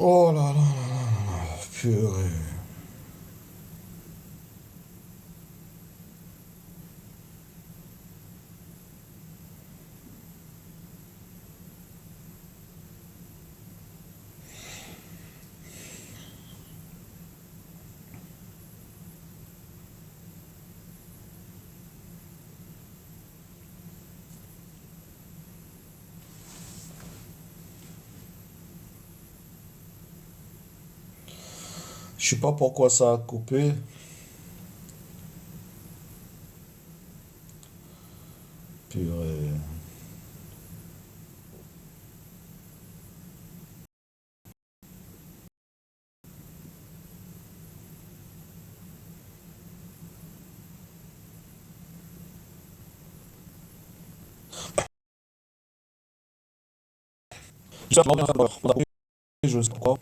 Oh là là là là là, purée. Je sais pas pourquoi ça a coupé. Purée. J'espère que on a coupé, je sais pas pourquoi.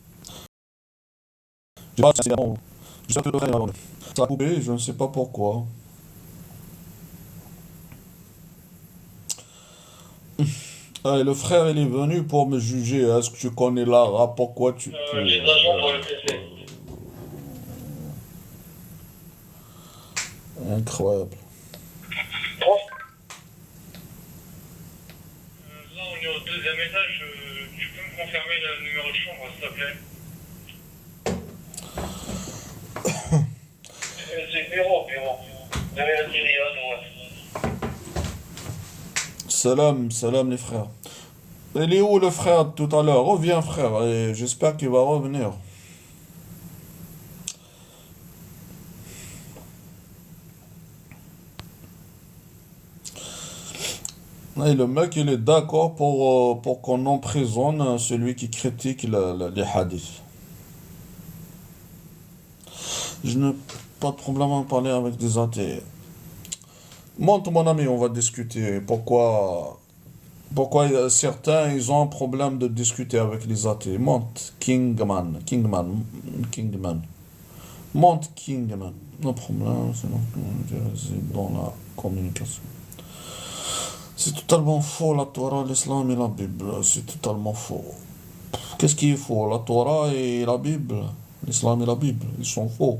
J'ai pas accidentellement. J'espère que ça a coupé, je ne sais pas pourquoi. Allez, le frère, il est venu pour me juger. Est-ce que tu connais l'arabe? Pourquoi tu... Les agents pour le PC. Incroyable. Bon, là, on est au deuxième étage. Tu peux me confirmer le numéro de chambre, s'il te plaît? C'est bureau. Vous avez la Tyrion, ouais. Salam, salam les frères. Il est où le frère tout à l'heure? Reviens frère, et j'espère qu'il va revenir. Et le mec, il est d'accord pour qu'on emprisonne celui qui critique les hadiths. Je n'ai pas de problème à parler avec des athées. Monte mon ami, on va discuter. Pourquoi certains, ils ont un problème de discuter avec les athées. Monte, Kingman. Monte, Kingman. No problème, c'est dans la communication. C'est totalement faux, la Torah, l'islam et la Bible. C'est totalement faux. Qu'est-ce qui est faux? La Torah et la Bible. L'islam et la Bible. Ils sont faux.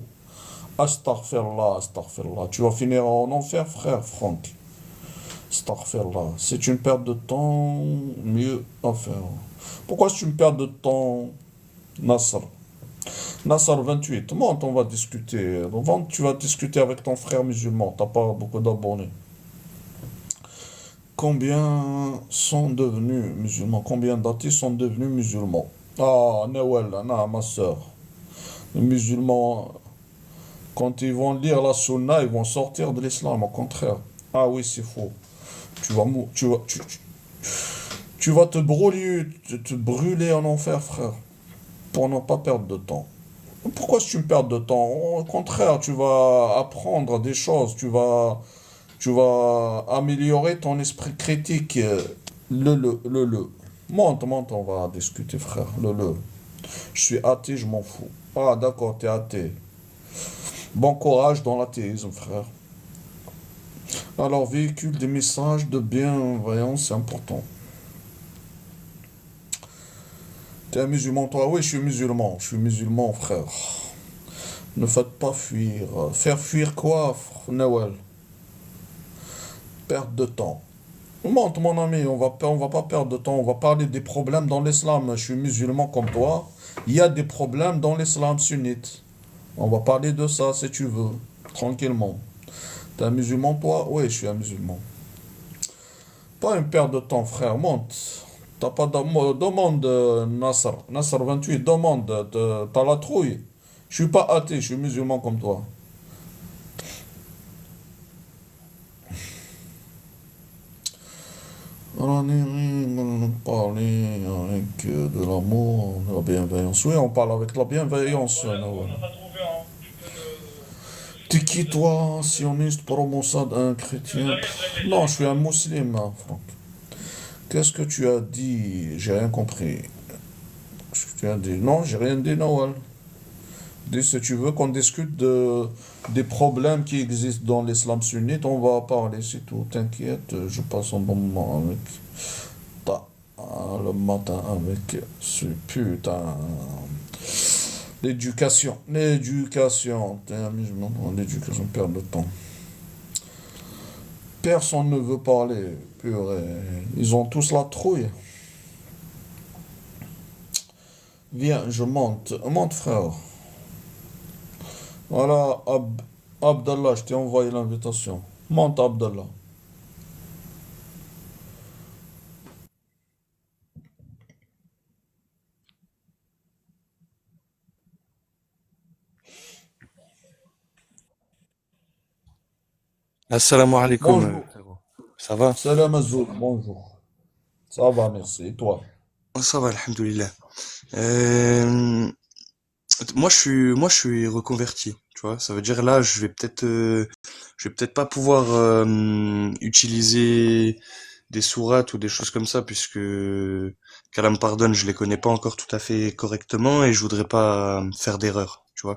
Astaghfirullah, astaghfirullah. Tu vas finir en enfer, frère Franck. Astaghfirullah. C'est une perte de temps, mieux à faire. Pourquoi c'est une perte de temps, Nasser? Nasser 28. Monte, on va discuter. Monte, tu vas discuter avec ton frère musulman. T'as pas beaucoup d'abonnés. Combien sont devenus musulmans? Combien d'athées sont devenus musulmans? Ah, Nawel, non, ma soeur. Les musulmans, quand ils vont lire la sunna, ils vont sortir de l'islam, au contraire. Ah oui, c'est faux. Tu vas, tu vas te brûler en enfer, frère, pour ne pas perdre de temps. Pourquoi c'est une perte de temps? Au contraire, tu vas apprendre des choses, tu vas améliorer ton esprit critique. Le. Monte, on va discuter, frère. Le. Je suis athée, je m'en fous. Ah, d'accord, t'es athée. Bon courage dans l'athéisme, frère. Alors, véhicule des messages de bienveillance, c'est important. T'es un musulman, toi? Oui, je suis musulman. Je suis musulman, frère. Ne faites pas fuir. Faire fuir quoi, Nawel? Perte de temps. Monte, mon ami, on va pas perdre de temps. On va parler des problèmes dans l'islam. Je suis musulman comme toi. Il y a des problèmes dans l'islam sunnite. On va parler de ça si tu veux. Tranquillement. T'es un musulman, toi? Oui, je suis un musulman. Pas une perte de temps, frère. Monte. T'as pas de... Demande, Nasser. Nasser 28, demande. T'as la trouille. Je suis pas athée, je suis musulman comme toi. On est parler avec de l'amour, de la bienveillance. Oui, on parle avec la bienveillance, On Nawal. n'a pas trouvé, hein. Tu peux T'es le qui donner. toi, sioniste, pro-Mossad, un chrétien? Non, je suis un musulman, Franck. Qu'est-ce que tu as dit? J'ai rien compris. Qu'est-ce que tu as dit? Non, j'ai rien dit, Nawal. Dis si tu veux qu'on discute des problèmes qui existent dans l'islam sunnite, on va parler, c'est tout. T'inquiète, je passe un bon moment avec. Ta. le matin avec ce putain. L'éducation, l'éducation, t'es un musulman, l'éducation, perd de temps. Personne ne veut parler, purée. Ils ont tous la trouille. Viens, je monte, monte frère. Voilà, Abdallah, je t'ai envoyé l'invitation. Monte Abdallah. Assalamu alaikum, Bonjour. frérot. Ça va? Salam Azoul, bonjour. Ça va, merci. Et toi? Ça va, alhamdoulilah. Euh, moi, je suis reconverti, tu vois. Ça veut dire là, je vais peut-être pas pouvoir utiliser des sourates ou des choses comme ça, puisque qu'Allah me pardonne, je les connais pas encore tout à fait correctement et je voudrais pas faire d'erreur, tu vois.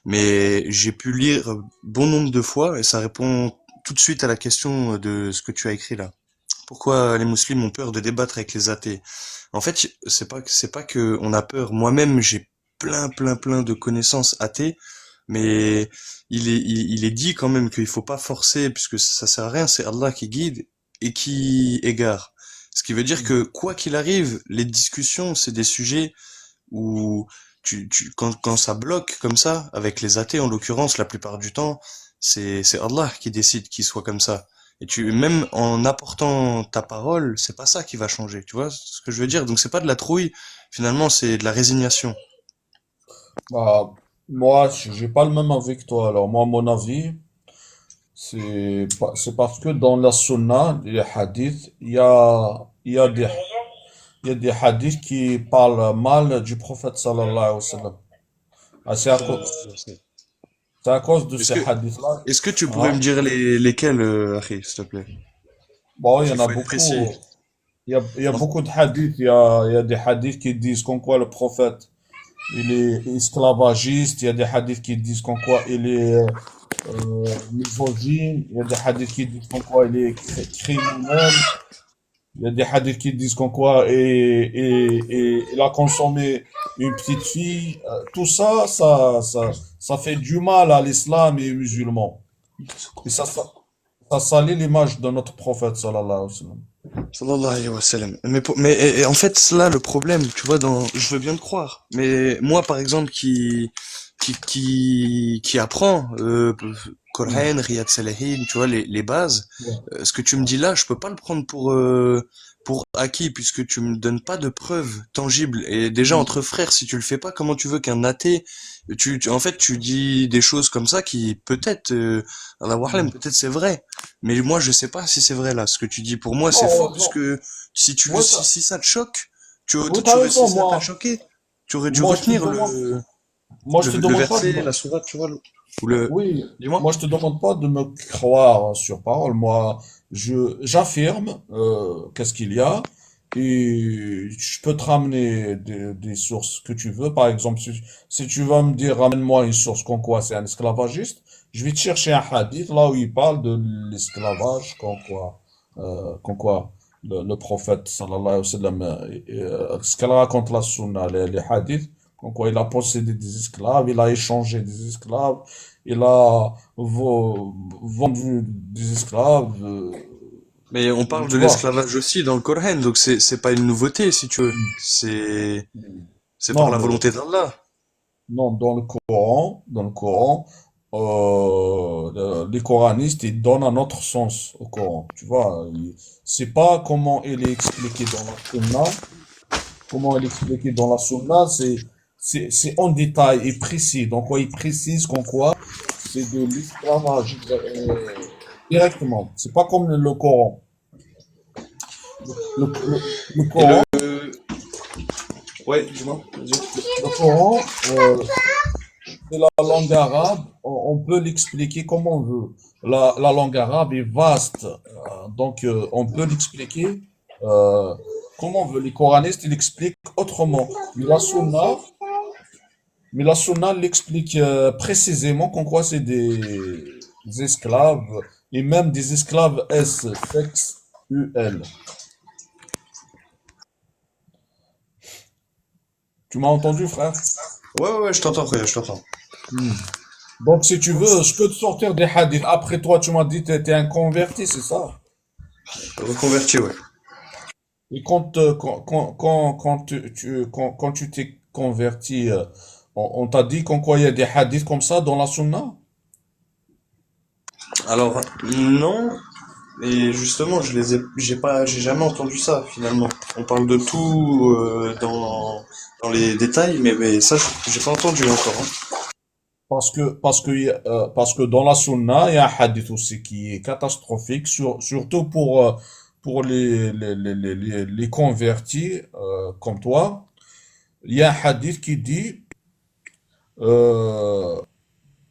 Mais j'ai pu lire bon nombre de fois et ça répond tout de suite à la question de ce que tu as écrit là. Pourquoi les musulmans ont peur de débattre avec les athées? En fait, c'est pas que on a peur. Moi-même, j'ai plein de connaissances athées, mais il est dit quand même qu'il faut pas forcer puisque ça sert à rien. C'est Allah qui guide et qui égare. Ce qui veut dire que quoi qu'il arrive, les discussions, c'est des sujets où quand ça bloque comme ça, avec les athées en l'occurrence, la plupart du temps, c'est Allah qui décide qu'il soit comme ça. Et même en apportant ta parole, c'est pas ça qui va changer, tu vois ce que je veux dire? Donc c'est pas de la trouille, finalement, c'est de la résignation. Bah, moi, j'ai pas le même avis que toi. Alors, moi, mon avis, c'est parce que dans la sunna, les hadiths, il y a des hadiths qui parlent mal du prophète sallallahu alayhi wa sallam. Ah, c'est à cause de Est-ce ces que, hadiths-là. est-ce que tu pourrais Hein? me dire lesquels, Akhi, s'il te plaît? Bon, il Parce y qu'il en a faut être beaucoup. précis. Il y a En- beaucoup de hadiths. Il y a des hadiths qui disent qu'en quoi le prophète, il est esclavagiste. Il y a des hadiths qui disent qu'en quoi il est misogyne. Il y a des hadiths qui disent qu'en quoi il est criminel. Il y a des hadiths qui disent qu'en quoi il a consommé une petite fille. Tout ça, ça fait du mal à l'islam et aux musulmans. Et ça salit l'image de notre prophète, sallallahu alayhi wa sallam. Sallallahu alayhi wa sallam. Mais en fait, là, le problème, tu vois, je veux bien te croire, mais moi, par exemple, qui apprend, Hmm. Coran, Riyad Salihin, tu vois, les bases, Ouais, ce que tu me ouais. dis là, je peux pas le prendre pour acquis, puisque tu me donnes pas de preuves tangibles. Et déjà, Hmm. entre frères, si tu le fais pas, comment tu veux qu'un athée, en fait, tu dis des choses comme ça qui, peut-être, Allah Hmm. Wa'alam, peut-être c'est vrai. Mais moi, je sais pas si c'est vrai là. Ce que tu dis pour moi, c'est faux, Non, non. puisque Ouais, si ça te choque, oui, t'as si raison, ça t'a choqué, tu aurais dû moi, je te retenir demande, moi, je te le demande pas de verset, me, la sourate, tu vois, ou le, oui, dis-moi. moi, je te demande pas de me croire sur parole. Moi, j'affirme, qu'est-ce qu'il y a, et je peux te ramener des sources que tu veux. Par exemple, si tu vas me dire, ramène-moi une source comme quoi c'est un esclavagiste, je vais te chercher un hadith là où il parle de l'esclavage, comme quoi le prophète, sallallahu alayhi wa sallam, ce qu'elle raconte la sunna, les hadiths, comme quoi il a possédé des esclaves, il a échangé des esclaves, il a vendu des esclaves, Mais on parle de tu vois. l'esclavage aussi dans le Coran, donc c'est pas une nouveauté si tu veux. C'est par Non, la volonté d'Allah. non, dans le Coran, les coranistes, ils donnent un autre sens au Coran, tu vois. C'est pas comment il est expliqué dans la Sunna, comment il est expliqué dans la Sunna, c'est en détail et précis. Donc, quoi, il précise qu'en quoi c'est de l'esclavage directement. C'est pas comme le Coran. Le Et Coran, ouais, dis-moi, vas-y. le Coran, c'est la langue arabe, on peut l'expliquer comme on veut. La langue arabe est vaste, donc on peut l'expliquer euh, comme on veut. Les coranistes, ils l'expliquent autrement. Mais la sunna l'explique précisément qu'en quoi c'est des esclaves, et même des esclaves S, sexe, UL. Tu m'as entendu, frère? Ouais, ouais, je t'entends, frère, je t'entends. Hmm. Donc, si tu veux, je peux te sortir des hadiths. Après toi, tu m'as dit que tu étais un converti, c'est ça? Reconverti, ouais. Et quand tu t'es converti, on t'a dit qu'en quoi il y a des hadiths comme ça dans la sunna? Alors, non, et justement, j'ai jamais entendu ça, finalement. On parle de tout, dans les détails, mais ça, j'ai pas entendu encore, hein. Parce que dans la sunna, il y a un hadith aussi qui est catastrophique, surtout pour les convertis comme toi. Il y a un hadith qui dit, euh,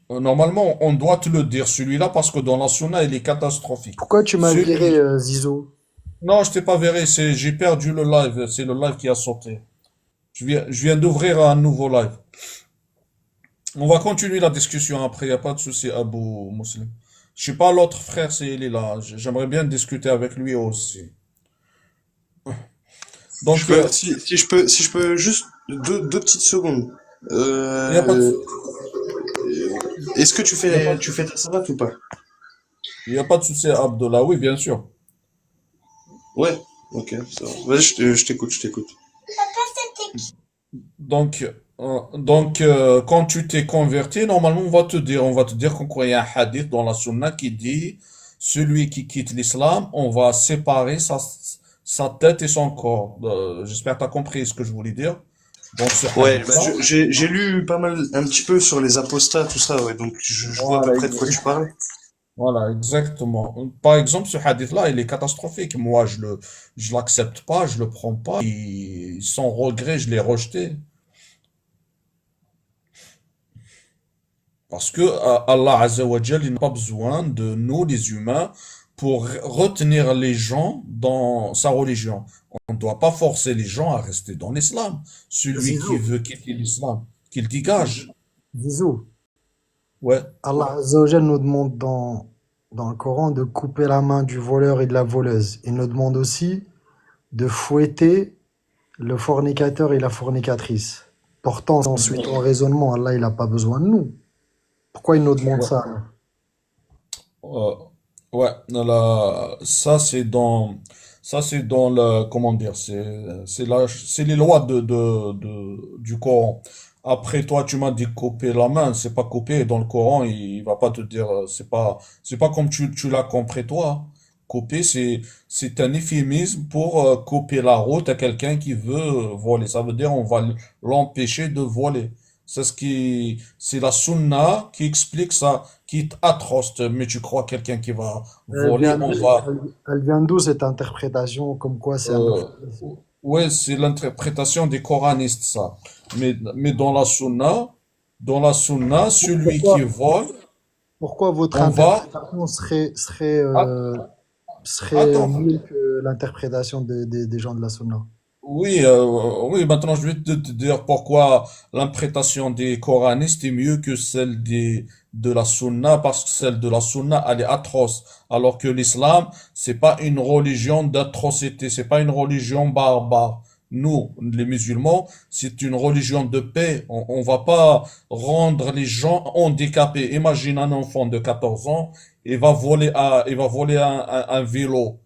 normalement, on doit te le dire celui-là parce que dans la sunna, il est catastrophique. Pourquoi tu m'as viré, Celui, Zizo? non, je t'ai pas verré, j'ai perdu le live, c'est le live qui a sauté. Je viens d'ouvrir un nouveau live. On va continuer la discussion après, il n'y a pas de souci, Abou Muslim. Je sais pas l'autre frère s'il est là. J'aimerais bien discuter avec lui aussi. Donc, Si je peux, juste deux petites secondes. il n'y a pas de, Euh, Est-ce que y a pas, tu fais ta savate ou pas? y a pas de souci, Abdullah. Oui, bien sûr. Ouais, ok, ça va. Vas-y, je t'écoute, je t'écoute. Quand tu t'es converti, normalement, on va te dire qu'on croit il y a un hadith dans la sunna qui dit, celui qui quitte l'islam, on va séparer sa tête et son corps. J'espère que tu as compris ce que je voulais dire. Donc, ce Ouais, bah, hadith-là, j'ai lu pas mal, un petit peu sur les apostats, tout ça, ouais, donc je vois à peu Voilà, près de quoi tu parles. voilà, exactement. Par exemple, ce hadith-là, il est catastrophique. Moi, je l'accepte pas, je le prends pas. Et sans regret, je l'ai rejeté. Parce que Allah Azza wa Jal, il n'a pas besoin de nous, les humains, pour retenir les gens dans sa religion. On ne doit pas forcer les gens à rester dans l'islam. Celui qui Zizou, veut quitter l'islam, qu'il dégage. Zizou. Ouais. Allah Azza wa Jal nous demande dans le Coran de couper la main du voleur et de la voleuse. Il nous demande aussi de fouetter le fornicateur et la fornicatrice. Pourtant, si on suit ton raisonnement, Allah, il n'a pas besoin de nous. Pourquoi il nous demande Ouais. ça, alors? Euh, ouais, ça c'est dans le, comment dire, c'est les lois du Coran. Après, toi, tu m'as dit couper la main, c'est pas couper. Dans le Coran, il va pas te dire, c'est pas comme tu l'as compris, toi. Couper, c'est un euphémisme pour couper la route à quelqu'un qui veut voler. Ça veut dire, on va l'empêcher de voler. C'est la sunna qui explique ça, qui est atroce. Mais tu crois quelqu'un qui va Elle voler, vient, on va, elle vient d'où cette interprétation comme quoi c'est un euh, euphémisme? ouais, c'est l'interprétation des coranistes, ça. Mais dans la sunna, celui qui Pourquoi, vole, pourquoi votre on va, interprétation att- serait attends, mieux que l'interprétation des gens de la Sunna? oui, oui, maintenant je vais te dire pourquoi l'interprétation des coranistes est mieux que celle de la sunna, parce que celle de la sunna, elle est atroce, alors que l'islam, c'est pas une religion d'atrocité, c'est pas une religion barbare. Nous, les musulmans, c'est une religion de paix. On va pas rendre les gens handicapés. Imagine un enfant de 14 ans, il va voler un vélo.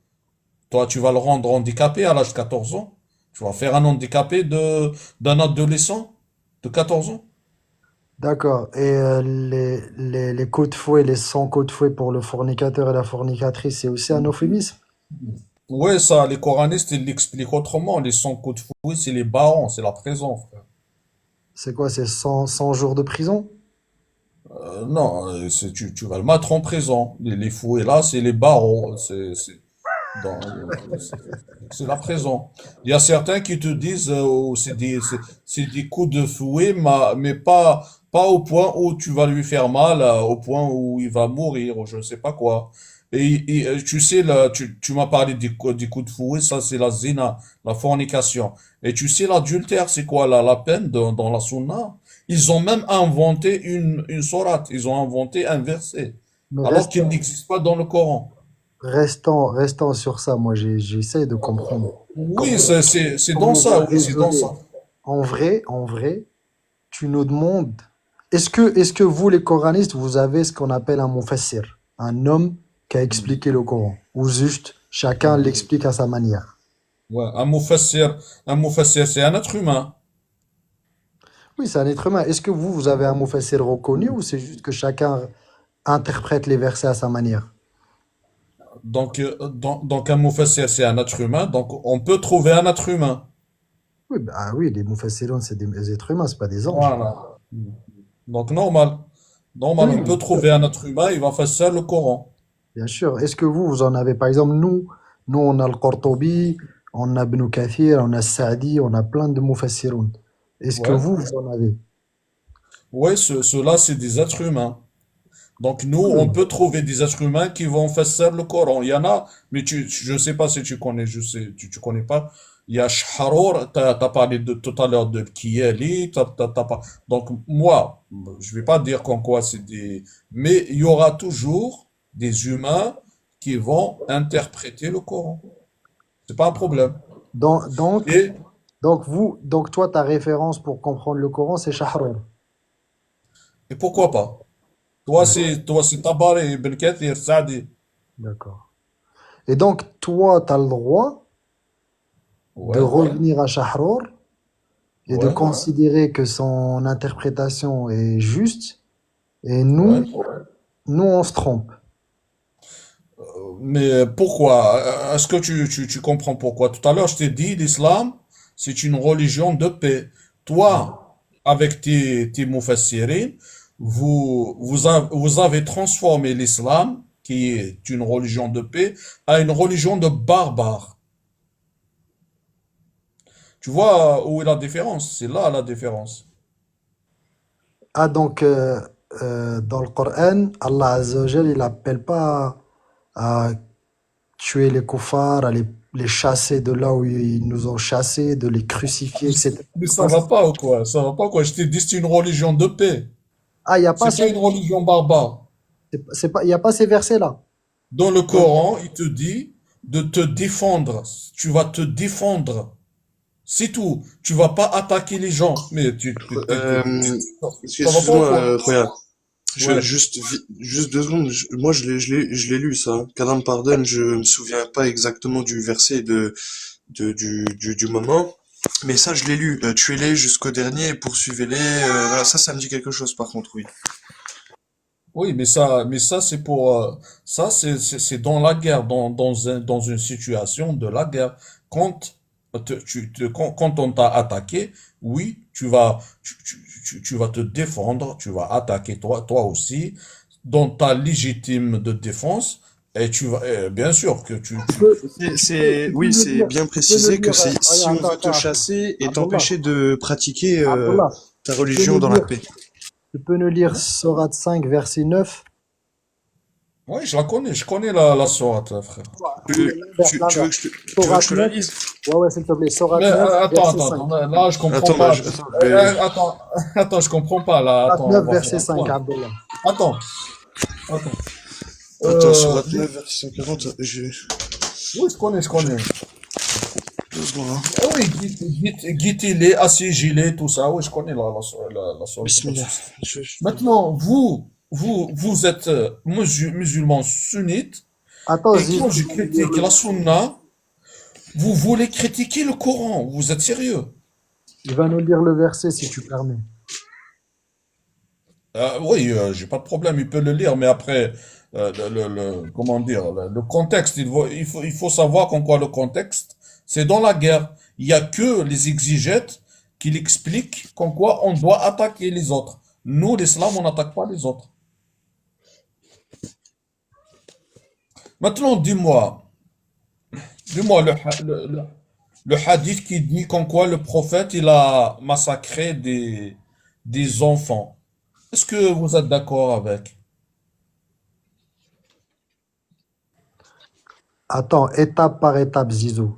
Toi, tu vas le rendre handicapé à l'âge de 14 ans. Tu vas faire un handicapé d'un adolescent de 14 ans. D'accord. Et les coups de fouet, les 100 coups de fouet pour le fornicateur et la fornicatrice, c'est aussi un euphémisme? Ouais, ça, les coranistes, ils l'expliquent autrement. Les 100 coups de fouet, c'est les barons, c'est la prison, frère. C'est quoi? C'est 100 jours de prison? Non, tu vas le mettre en prison. Les fouets, là, c'est les barons. C'est la prison. Il y a certains qui te disent, oh, c'est des coups de fouet, mais pas au point où tu vas lui faire mal, au point où il va mourir, ou je ne sais pas quoi. Tu sais, là, tu m'as parlé des coups de fouet, ça c'est la zina, la fornication. Et tu sais, l'adultère, c'est quoi la peine dans la sunna? Ils ont même inventé une sourate, ils ont inventé un verset, Mais alors qu'il n'existe pas dans le Coran. restons sur ça. Moi, j'essaie de comprendre Oui, comment, c'est dans comment on va ça, oui, c'est dans raisonner. ça. en vrai, tu nous demandes, est-ce que vous, les coranistes, vous avez ce qu'on appelle un mufassir, un homme qui a expliqué le Coran, ou juste chacun l'explique à sa manière? Ouais, un mufassir, c'est un être humain. Oui, c'est un être humain. Est-ce que vous avez un mufassir reconnu, ou c'est juste que chacun interprète les versets à sa manière? Donc un mufassir, c'est un être humain. Donc, on peut trouver un être humain. Oui, bah oui, les mufassiroun, c'est des êtres humains, c'est pas des anges. Voilà. Donc, normal. Normal, on peut Oui, trouver un être humain, il va faire le Coran. bien sûr. Est-ce que vous en avez, par exemple, nous, on a le Qurtubi, on a Ibn Kathir, on a Saadi, on a plein de mufassiroun. Est-ce que Ouais. vous en avez? Oui, ceux-là, c'est des êtres humains. Donc, nous, on Oui. peut trouver des êtres humains qui vont faire le Coran. Il y en a, mais je ne sais pas si tu connais, je sais, tu connais pas. Il y a Shahrour, t'as parlé tout à l'heure de Kiyali, t'as pas. Donc, moi, je vais pas dire qu'en quoi c'est des, mais il y aura toujours des humains qui vont interpréter le Coran. C'est pas un problème. Donc, donc, Et, donc toi, ta référence pour comprendre le Coran, c'est Shahrar. et pourquoi pas? D'accord, Toi, c'est Tabari, Ibn Kathir, Saadi. d'accord. Et donc, toi, tu as le droit de Ouais, revenir à Shahrar et de ouais, considérer que son interprétation est juste, et ouais. nous, on se trompe. Mais pourquoi? Est-ce que tu comprends pourquoi? Tout à l'heure, je t'ai dit, l'islam, c'est une religion de paix. Toi, avec tes mufassirin, vous avez transformé l'islam, qui est une religion de paix, à une religion de barbares. Tu vois où est la différence? C'est là la différence. Ah, donc, dans le Coran, Allah Azza wa Jal, il appelle pas à tuer les kuffars, à les chasser de là où ils nous ont chassés, de les crucifier, etc. Mais C'est ça pas va ça. pas ou quoi? Ça va pas ou quoi? Je t'ai dit, c'est une religion de paix. Ah, il n'y a pas C'est pas ces, une religion barbare. c'est pas, il y a pas ces versets-là. Dans le Coran, il te dit de te défendre. Tu vas te défendre. C'est tout. Tu vas pas attaquer les gens. Mais Euh, ça va pas ou excuse-moi, quoi? Roya. Ouais. Juste 2 secondes. Moi, je l'ai lu, ça, hein. Qu'Allah me pardonne, je me souviens pas exactement du verset du moment. Mais ça, je l'ai lu. Tuez-les jusqu'au dernier et poursuivez-les. Voilà, ça me dit quelque chose, par contre, oui. Oui, mais ça, c'est pour, ça, c'est dans la guerre, dans une situation de la guerre. Quand, quand on t'a attaqué, oui, tu vas te défendre, tu vas attaquer toi aussi, dans ta légitime de défense, et bien sûr que Oui, c'est bien Tu peux nous précisé que lire, c'est si on attends, veut te attends, attends. chasser et Abdullah, t'empêcher de pratiquer Abdullah, ta tu peux nous religion dans la lire, paix. tu peux nous lire Sourate 5, verset 9. oui, je la connais, je connais la sourate, frère. L'inverse, Tu veux l'inverse. que tu veux que je Sourate te la 9. lise? Ouais, ouais, s'il te plaît. Mais Sourate 9, verset attends, 5. là, je comprends Attends, bah, pas. attends, je vais... Attends, attends, je comprends pas, là, Sourate attends, on 9, va faire verset un 5, point. Abdullah. Attends, attends. Attends, Euh, sourate 9, verset 140, j'ai oui, je connais, je j'ai connais. 2 secondes, hein. Ah oui, Guitilé, assiégilé, tout ça, oui, je connais la sourate, y a pas de Bismillah. souci. Je- Maintenant, vous êtes musulmans sunnites, Attends, et Zizou, quand je critique la sunna, vous voulez critiquer le Coran, vous êtes sérieux? il va nous lire le verset si tu permets. Oui, j'ai pas de problème, il peut le lire, mais après, comment dire, le contexte, il faut savoir qu'en quoi le contexte, c'est dans la guerre. Il y a que les exégètes qui l'expliquent qu'en quoi on doit attaquer les autres. Nous, l'islam, on n'attaque pas les autres. Maintenant, dis-moi le hadith qui dit qu'en quoi le prophète, il a massacré des enfants. Est-ce que vous êtes d'accord avec? Attends, étape par étape, Zizou.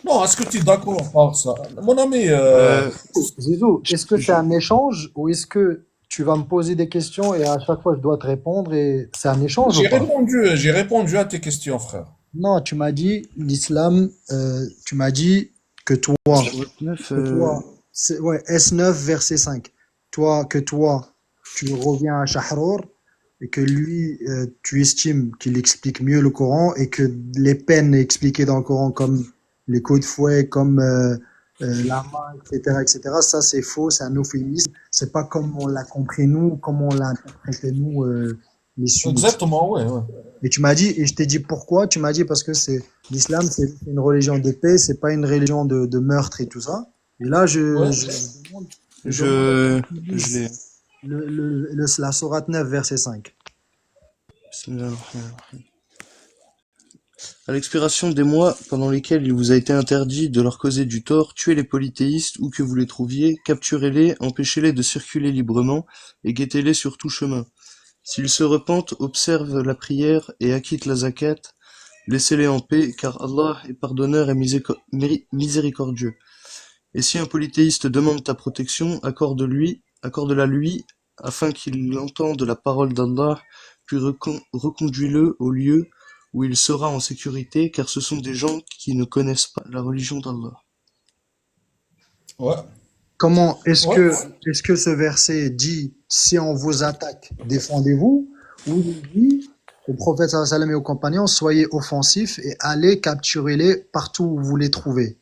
Non, est-ce que tu es d'accord par ça? Mon ami, Euh, Zizou, je- est-ce que c'est je- un échange ou est-ce que tu vas me poser des questions et à chaque fois je dois te répondre et c'est un échange ou pas? j'ai répondu à tes questions, frère. Non, tu m'as dit l'islam, tu m'as dit que toi, Sourate 9, que toi, ouais, S9, verset 5. Toi, tu reviens à Shahrour et que lui, tu estimes qu'il explique mieux le Coran et que les peines expliquées dans le Coran comme les coups de fouet, comme la main, etc., etc., ça c'est faux, c'est un euphémisme. C'est pas comme on l'a compris nous, comme on l'a interprété nous, les sunnites. Exactement, ouais, ouais. Et tu m'as dit, et je t'ai dit pourquoi, tu m'as dit parce que c'est l'islam, c'est une religion de paix, c'est pas une religion de meurtre et tout ça. Et là, Ouais. je demande à ce que je, tu je lises l'ai. la sourate 9, verset 5. Bismillahirrahmanirrahim. À l'expiration des mois pendant lesquels il vous a été interdit de leur causer du tort, tuez les polythéistes où que vous les trouviez, capturez-les, empêchez-les de circuler librement et guettez-les sur tout chemin. S'ils se repentent, observent la prière et acquittent la zakat, laissez-les en paix, car Allah est pardonneur et miséricordieux. Et si un polythéiste demande ta protection, accorde-la lui, afin qu'il entende la parole d'Allah, puis reconduis-le au lieu où il sera en sécurité, car ce sont des gens qui ne connaissent pas la religion d'Allah. Ouais. Comment Ouais. est-ce que ce verset dit si on vous attaque, défendez-vous, ou il dit au prophète sallallahu alayhi wa sallam et aux compagnons, soyez offensifs et allez capturer-les partout où vous les trouvez.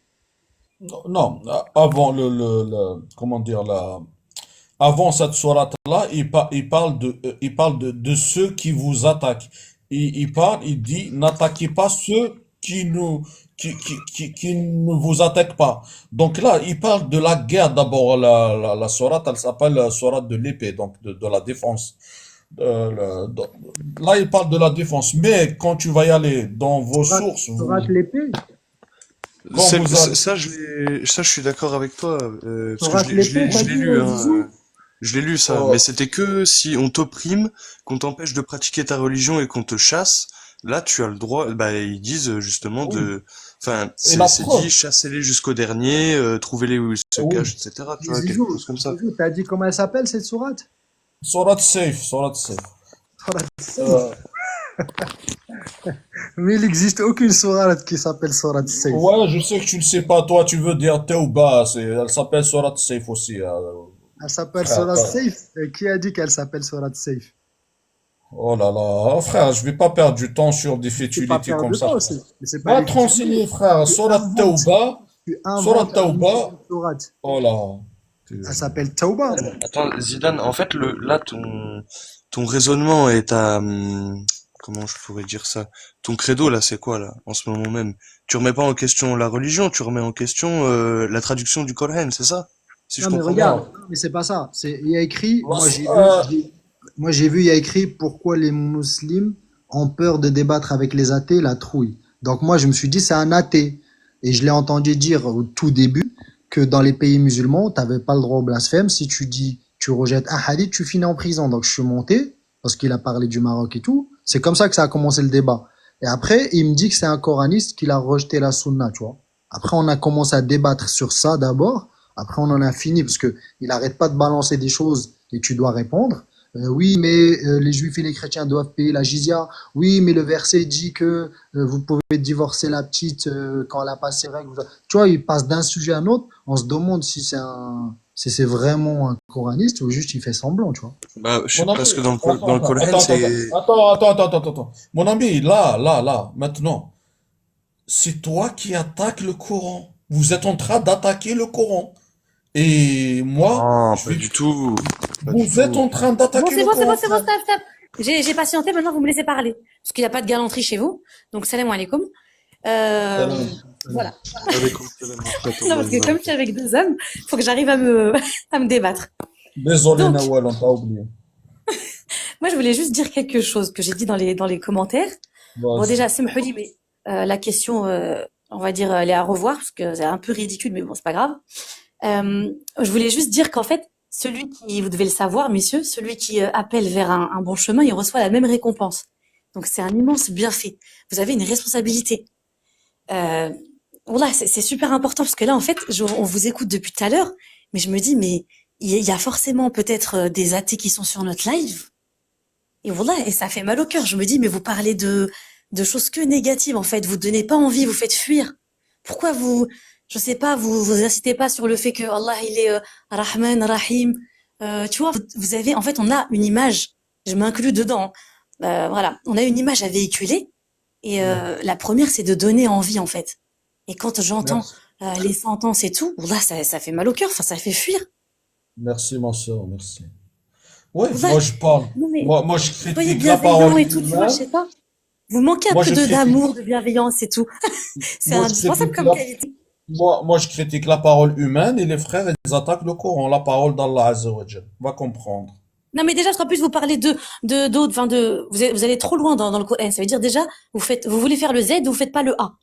Non, non, avant comment dire, avant cette sourate-là, il parle de ceux qui vous attaquent. Il dit, n'attaquez pas ceux qui ne vous attaquent pas. Donc là, il parle de la guerre d'abord. La sourate, elle s'appelle la sourate de l'épée, donc de la défense. Là, il parle de la défense. Mais quand tu vas y aller dans vos sources, Sourate l'épée. quand vous allez, Ça, je suis d'accord avec toi, parce que Sourate l'épée, t'as je l'ai dit, lu, hein, Zizou? je l'ai lu ça, mais euh, c'était que si on t'opprime, qu'on t'empêche de pratiquer ta religion et qu'on te chasse, là tu as le droit, bah ils disent justement oui. enfin Et la c'est dit preuve, chassez-les jusqu'au dernier, trouvez-les où ils se oui. cachent, etc. Tu Mais vois, quelque chose comme ça. Zizou, t'as dit comment elle s'appelle cette sourate? Sourate safe, sourate safe. Sourate Saif. Euh, Mais il n'existe aucune sourate qui s'appelle sourate Saif. ouais, je sais que tu ne sais pas, toi, tu veux dire Teuba, elle s'appelle sourate safe aussi, Elle s'appelle frère. sourate Saif. Et qui a dit qu'elle s'appelle sourate Saif? Oh là là, oh, frère, je vais pas perdre du temps sur des C'est pas futilités perdre comme de ça, temps frère. aussi. Mais c'est pas Va des te futilités. renseigner, frère, Tu inventes. Tu Sourate inventes la notion Tauba, de sourate. oh là. Elle s'appelle Tauba. Attends, Zidane, en fait, là, ton raisonnement et comment je pourrais dire ça? Ton credo, là, c'est quoi, là, en ce moment même? Tu remets pas en question la religion, tu remets en question, la traduction du Coran, c'est ça? Si je Non, mais comprends bien. regarde. Non. Non, mais c'est pas ça. Il y a écrit, Euh, moi j'ai vu, il y a écrit pourquoi les musulmans ont peur de débattre avec les athées, la trouille. Donc moi je me suis dit c'est un athée. Et je l'ai entendu dire au tout début que dans les pays musulmans, tu n'avais pas le droit au blasphème. Si tu dis, tu rejettes un hadith, tu finis en prison. Donc je suis monté, parce qu'il a parlé du Maroc et tout. C'est comme ça que ça a commencé le débat. Et après, il me dit que c'est un coraniste qui a rejeté la sunna, tu vois. Après, on a commencé à débattre sur ça d'abord. Après, on en a fini parce que il arrête pas de balancer des choses et tu dois répondre. Oui, mais les juifs et les chrétiens doivent payer la jizya. Oui, mais le verset dit que vous pouvez divorcer la petite quand elle a passé ses règles. Tu vois, il passe d'un sujet à un autre. On se demande si c'est vraiment un coraniste ou juste il fait semblant, tu vois. Bah, mon ami, parce que dans le attends, Coran, c'est, attends. Mon ami, là, maintenant, c'est toi qui attaques le Coran. Vous êtes en train d'attaquer le Coran. Et moi, non, je pas vais, du tout, pas du vous êtes tout. en train Bon, d'attaquer c'est le bon, c'est bon, Coran, c'est bon, frère. stop, stop. J'ai patienté, maintenant vous me laissez parler. Parce qu'il n'y a pas de galanterie chez vous. Donc, salam alaikum. Salam. Voilà. Alaykoum salam wa Non, rahmatullahi parce que wa comme je suis barakatuh. avec deux hommes, il faut que j'arrive à me débattre. Désolé, Donc, Nawal, on t'a oublié. moi, je voulais juste dire quelque chose que j'ai dit dans les commentaires. Bon, Vas-y. déjà, Semhouli, mais la question, on va dire, elle est à revoir, parce que c'est un peu ridicule, mais bon, c'est pas grave. Je voulais juste dire qu'en fait, celui qui, vous devez le savoir, messieurs, celui qui appelle vers un bon chemin, il reçoit la même récompense. Donc, c'est un immense bienfait. Vous avez une responsabilité. Euh, voilà, c'est super important, parce que là, en fait, on vous écoute depuis tout à l'heure, mais je me dis, mais il y a forcément peut-être des athées qui sont sur notre live. Et voilà, et ça fait mal au cœur. Je me dis, mais vous parlez de choses que négatives, en fait. Vous donnez pas envie, vous faites fuir. Pourquoi vous, je sais pas, vous insistez pas sur le fait que Allah, il est Rahman, Rahim. Tu vois, vous avez, en fait, on a une image, je m'inclus dedans, hein. Voilà, on a une image à véhiculer. Et Ouais. la première, c'est de donner envie, en fait. Et quand j'entends Merci. les sentences et tout, là, ça fait mal au cœur, enfin, ça fait fuir. Merci, ma soeur, merci. Oui, Là, moi je parle. non mais, Moi je soyez critique la bienveillants parole et tout, tu vois, je humaine. sais pas. Vous manquez un Moi peu je de critique. d'amour, de bienveillance et tout. C'est Moi je indispensable critique comme la. qualité. Moi je critique la parole humaine et les frères ils attaquent le Coran, la parole d'Allah Azza wa Jal. Va comprendre. Non, mais déjà, en plus, vous parlez d'autres, enfin, vous allez trop loin dans le Coran. Ça veut dire déjà, vous voulez faire le Z, vous faites pas le A.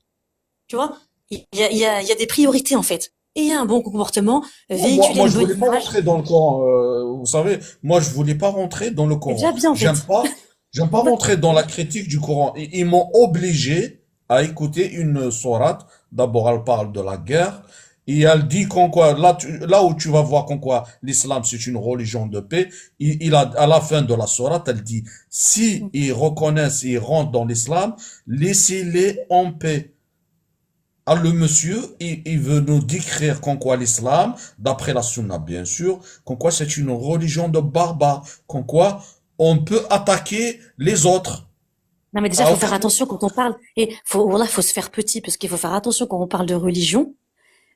Tu vois? Il y a des priorités, en fait. Et il y a un bon comportement, Non, moi, véhiculer moi une je bonne voulais pas image. rentrer dans le Coran. Vous savez, moi je voulais pas rentrer dans le C'est Coran. déjà bien, en fait. J'aime pas rentrer dans la critique du Coran. Ils m'ont obligé à écouter une sourate. D'abord, elle parle de la guerre. Et elle dit qu'en quoi, là où tu vas voir qu'en quoi l'islam c'est une religion de paix, à la fin de la sourate, elle dit, si ils reconnaissent et ils rentrent dans l'islam, laissez-les en paix. Ah, le monsieur, il veut nous décrire qu'en quoi l'islam, d'après la sunna bien sûr, qu'en quoi c'est une religion de barbares, qu'en quoi on peut attaquer les autres. Non, mais déjà, Ah, faut en faire fait, attention quand on parle. Et voilà, faut se faire petit, parce qu'il faut faire attention quand on parle de religion.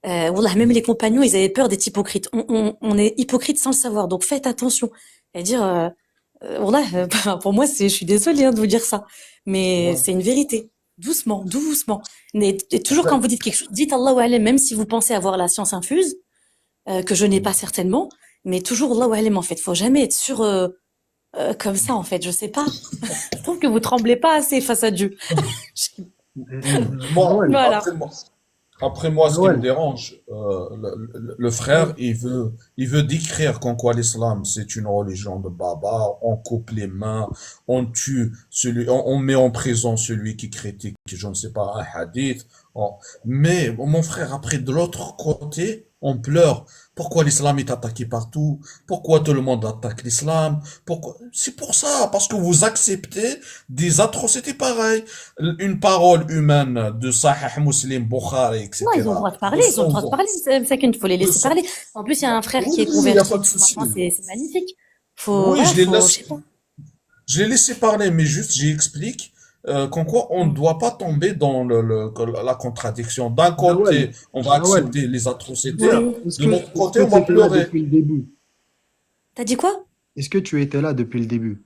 Wallah, même les compagnons, ils avaient peur d'être hypocrites. On est hypocrite sans le savoir, donc faites attention. C'est-à-dire, wallah, pour moi, je suis désolée hein, de vous dire ça, mais ouais. c'est une vérité. Doucement, doucement. Et toujours Après, quand vous dites quelque chose, dites Allahu Alam, même si vous pensez avoir la science infuse, que je n'ai pas certainement, mais toujours Allahu Alam en fait. Faut jamais être sûr comme ça en fait. Je sais pas. Je trouve que vous tremblez pas assez face à Dieu. moi, Noël, Voilà. après moi, ce qui me Noël. dérange, le frère, il veut décrire qu'en quoi l'islam, c'est une religion de barbares. On coupe les mains, on tue on met en prison celui qui critique, je ne sais pas, un hadith. Mais mon frère, après de l'autre côté, on pleure. Pourquoi l'islam est attaqué partout? Pourquoi tout le monde attaque l'islam? Pourquoi? C'est pour ça, parce que vous acceptez des atrocités pareilles. Une parole humaine de Sahih Muslim, Bukhari, Non, ils ont le etc. droit de parler, De ils ont le son droit de vent. parler, Sakine, il faut les De laisser son... parler. En plus, il y a un frère Oui, qui est oui, il n'y a converti pas et de tout, souci. franchement, c'est magnifique. Oui, Voilà, je sais pas. je l'ai laissé parler, mais juste j'explique qu'en quoi on ne doit pas tomber dans la contradiction. D'un Noël. côté, on va Noël. accepter les atrocités, Noël. Oui. Est-ce de que l'autre est-ce côté, que on tu va étais là pleurer. depuis le début? T'as dit quoi? Est-ce que tu étais là depuis le début?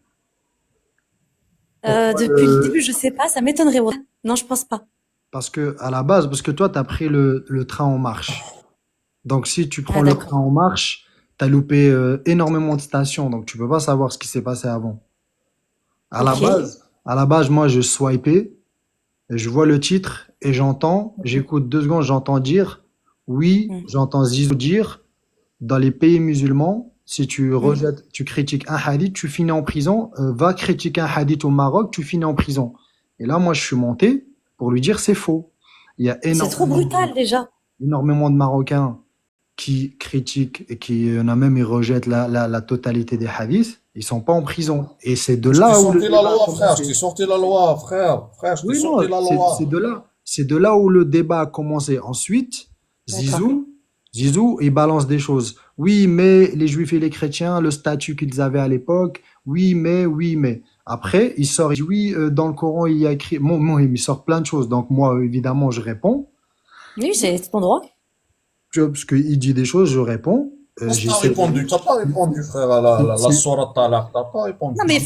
Pourquoi Depuis le début, je sais pas, ça m'étonnerait. Ouais. Non, je pense pas. Parce que à la base, parce que toi, tu as pris le train en marche. Donc si tu prends Ah, le d'accord. train en marche, tu as loupé énormément de stations, donc tu peux pas savoir ce qui s'est passé avant. Ok. À la base, moi, je swipais, et je vois le titre et j'écoute 2 secondes, j'entends dire, oui, Hmm. j'entends Zizou dire, dans les pays musulmans, si tu Hmm. rejettes, tu critiques un hadith, tu finis en prison. Va critiquer un hadith au Maroc, tu finis en prison. Et là, moi, je suis monté pour lui dire c'est faux. Il y a C'est trop brutal déjà. énormément de Marocains qui critiquent et qui en a même ils rejettent la totalité des hadiths. Ils sont pas en prison. Et c'est de Je t'ai là où le sorti la débat a loi, frère. Je t'ai commencé. sorti la loi, frère. Frère, je t'ai Oui, non, sorti la loi. c'est de là où le débat a commencé. Ensuite, D'accord. Zizou, il balance des choses. Oui, mais les juifs et les chrétiens, le statut qu'ils avaient à l'époque. Oui, mais. Après, il sort, il dit oui, dans le Coran, il y a écrit. Il sort plein de choses. Donc, moi, évidemment, je réponds. Oui, c'est ton droit. Tu vois, parce qu'il dit des choses, je réponds. Qu'est-ce que t'as J'essaie répondu? T'as pas répondu, frère, à la c'est- sourate Talaq. T'as pas répondu. Non, mais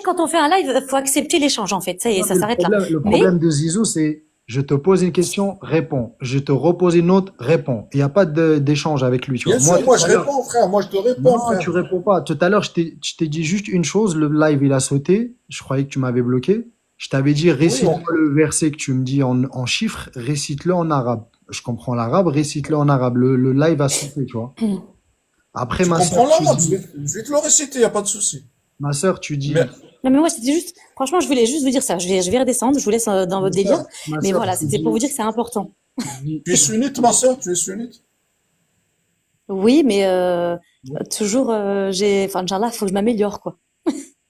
quand on fait un live, faut accepter l'échange en fait. Ça y est, Non, ça mais s'arrête là. le Mais problème de Zizou, c'est je te pose une question, réponds. Je te repose une autre, réponds. Il n'y a pas d'échange avec lui, tu vois. Bien Moi, sûr, moi tout je à l'heure, réponds, frère. Moi je te réponds, non, frère. tu réponds pas. Tout à l'heure, je t'ai dit juste une chose, le live, il a sauté. Je croyais que tu m'avais bloqué. Je t'avais dit, Oui, récite-moi le verset que tu me dis en chiffres, récite-le en arabe. Je comprends l'arabe, récite-le en arabe. Le live a sauté, tu vois. Après, tu ma comprends soeur, tu l'arabe. dis, Je vais te le réciter, y a pas de souci. ma sœur, tu Mais, dis, non, mais moi c'était juste, franchement, je voulais juste vous dire ça. Je vais redescendre. Je vous laisse dans votre délire. ma Mais sœur, voilà, tu c'était pour dis, vous dire que c'est important. tu es sunnite, ma soeur, tu es sunnite. Oui, mais toujours, enfin, Inch'Allah, faut que je m'améliore quoi.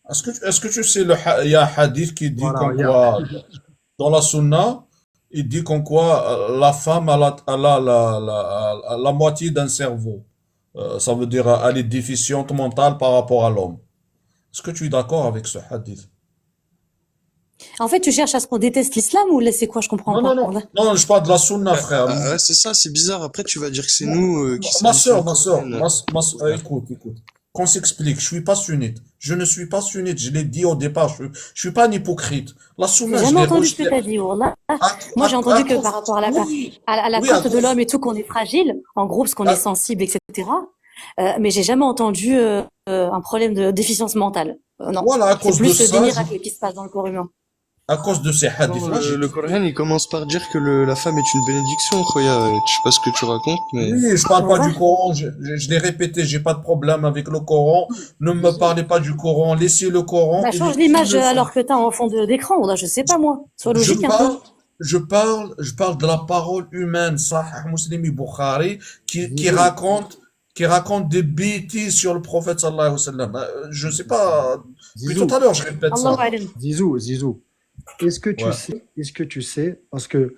Est-ce que tu sais, il y a un hadith qui dit voilà, comme regarde. quoi, dans la sunna, il dit qu'en quoi la femme a la moitié d'un cerveau. Ça veut dire elle est déficiente mentale par rapport à l'homme. Est-ce que tu es d'accord avec ce hadith? En fait, tu cherches à ce qu'on déteste l'islam ou là, c'est quoi? Je comprends Non, non, pas. non. Non, je parle de la sunna, Ouais, frère. ouais, c'est ça, c'est bizarre. Après, tu vas dire que c'est nous qui Ma salissons le soeur, ma soeur, Coran. écoute, écoute. Qu'on s'explique, je suis pas sunnite. Je ne suis pas sunnite, je l'ai dit au départ, je suis pas un hypocrite. La J'ai sunna, je jamais l'ai entendu ce que rejetée. tu as dit, Wallah. À, Moi, j'ai entendu que par cause, rapport oui, à la oui, à cote de cause, l'homme et tout, qu'on est fragile, en gros, parce qu'on est à- sensible, etc. Mais j'ai jamais entendu un problème de déficience mentale. Non. voilà, à C'est cause de plus des ça, miracles qui se passent dans le corps humain. à cause de ces Non, hadiths-là, j'ai le trouvé. Coran, il commence par dire que la femme est une bénédiction, Khoya. Je sais pas ce que tu racontes, mais... Oui, je parle pas Voilà. du Coran, je l'ai répété, j'ai pas de problème avec le Coran. Ne me parlez pas du Coran, laissez le Coran, Bah, il change est qui l'image le font. alors que t'as en fond d'écran. Là, je sais pas, moi. Sois Je logique un peu. parle, je parle de la parole humaine, Sahih Muslim et Bukhari, qui, qui Zizou, raconte, qui raconte des bêtises sur le prophète sallallahu alayhi wa sallam. Je sais pas, depuis tout Zizou, à l'heure, je répète Allahu ça. alam. Zizou. Ouais. Est-ce que tu sais, parce que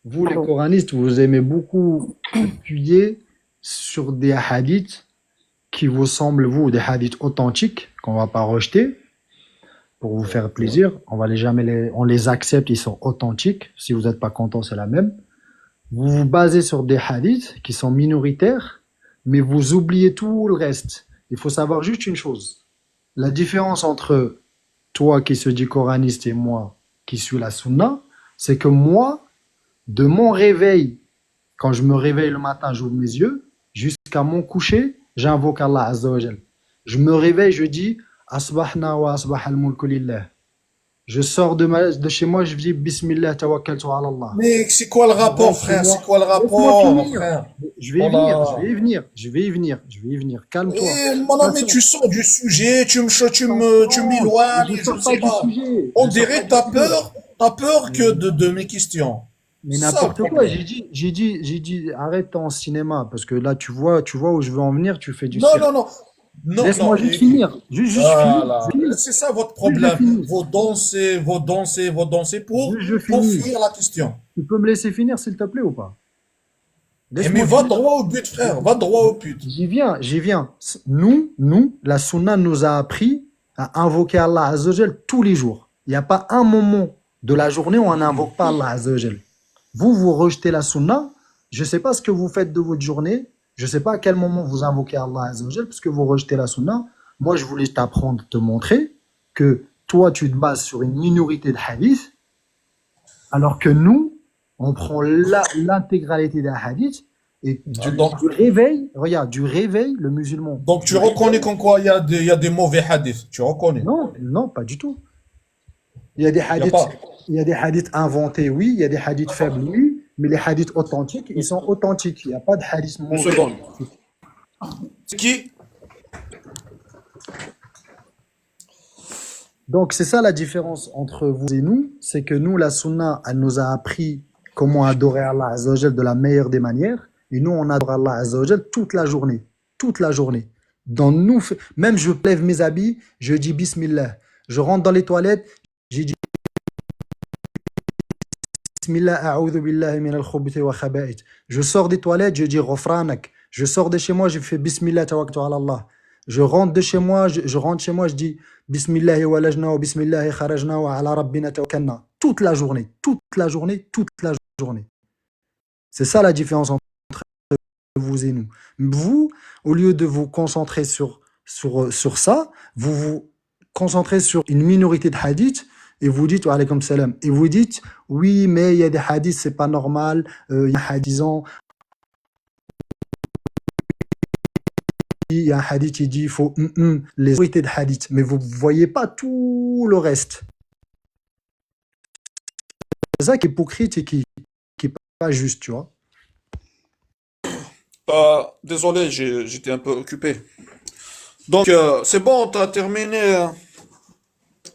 vous, les Allô. coranistes, vous aimez beaucoup appuyer sur des hadiths qui vous semblent, vous, des hadiths authentiques, qu'on va pas rejeter pour vous faire plaisir. On les accepte, ils sont authentiques. Si vous n'êtes pas content, c'est la même. Vous vous basez sur des hadiths qui sont minoritaires, mais vous oubliez tout le reste. Il faut savoir juste une chose. La différence entre toi qui se dis coraniste et moi qui suis la sunna, c'est que moi, de mon réveil, quand je me réveille le matin, j'ouvre mes yeux, jusqu'à mon coucher, j'invoque Allah Azza wa Jal. Je me réveille, je dis Asbahna wa asbah al-mulku lillah. Je sors de chez moi, je dis Bismillah tawakkaltu ala Allah. Mais c'est quoi le Je rapport, rentre chez frère? C'est moi. quoi le Laisse-moi rapport, finir. frère? Je vais y venir, je Voilà. vais y venir, je vais y venir, je vais y venir. Calme-toi. Et mon ami, Attention, tu sors du sujet, tu attention. m'éloignes, Je et je ne sors pas sais du pas. sujet. On Je sors pas dirait que du sujet. t'as peur que Mais de mes questions. Mais C'est ça le n'importe quoi, problème. j'ai dit, arrête ton cinéma, parce que là, tu vois où je veux en venir, tu fais du Non, cirque. non, non. Non, non, Laisse-moi juste écoute. finir, Voilà. je finis, C'est ça votre juste je problème. finis, Vous dansez juste je pour finis. fuir la question. Tu peux me laisser finir, s'il te plaît, ou pas? Eh, mais Laisse-moi va finir. droit au but, frère. Va droit au but. J'y viens. Nous, la sunna nous a appris à invoquer Allah Azza wa Jal tous les jours. Il n'y a pas un moment de la journée où on n'invoque pas Allah Azza wa Jal. Vous rejetez la sunna. Je ne sais pas ce que vous faites de votre journée. Je ne sais pas à quel moment vous invoquez Allah Azza wa Jal, parce que vous rejetez la sunna. Moi, je voulais t'apprendre, te montrer que toi, tu te bases sur une minorité de hadiths, alors que nous, on prend l'intégralité des hadiths et Donc, du réveil, regarde, du réveil, le musulman, donc tu du reconnais réveil, qu'en quoi il y a des mauvais hadiths. Tu reconnais. non, non, pas du tout. Il y a des Il y a hadiths, pas. il y a des hadiths inventés, oui, il y a des hadiths faibles, oui, mais les hadiths authentiques, ils sont authentiques. Il n'y a pas de hadiths Une mauvais. seconde. C'est qui? Donc, c'est ça la différence entre vous et nous, c'est que nous, la sunna, elle nous a appris comment adorer Allah Azza wa Jal de la meilleure des manières, et nous, on adore Allah Azza wa Jal toute la journée, toute la journée. Dans nous, même je lève mes habits, je dis Bismillah. Je rentre dans les toilettes, j'ai dit Bismillah, a'udhu billahi min al-khubuthi wa khaba'ith. Je sors des toilettes, je dis Ghufranak. Je sors de chez moi, je fais Bismillah tawakkaltu ala Allah. Je rentre de chez moi, je rentre chez moi, je dis Bismillah walajna wa Bismillah kharajna wa ala rabbina tawakkalna. Toute la journée, toute la journée, toute la journée. C'est ça la différence entre vous et nous. Vous, au lieu de vous concentrer sur ça, vous vous concentrez sur une minorité de hadiths et vous dites, wa alaykum salam, et vous dites, oui, mais il y a des hadiths, c'est pas normal, il y a un hadith, disons, il y a un hadith qui dit, il faut les autorités de hadith, mais vous voyez pas tout le reste. C'est ça qui est hypocrite et qui est pas juste, tu vois. Désolé, j'étais un peu occupé. Donc, c'est bon, t'as terminé,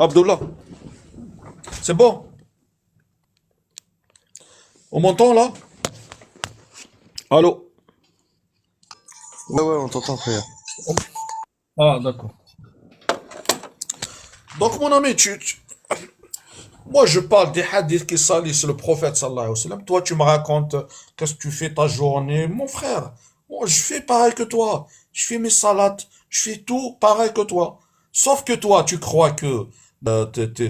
Abdullah. C'est bon. On m'entend là? Allô? Ouais, on t'entend, frère. Ah, d'accord. Donc, mon ami, Moi, je parle des hadiths qui salissent le prophète sallallahu alayhi wa sallam. Toi, tu me racontes qu'est-ce que tu fais ta journée. Mon frère, moi, je fais pareil que toi. Je fais mes salats, je fais tout pareil que toi. Sauf que toi, tu crois que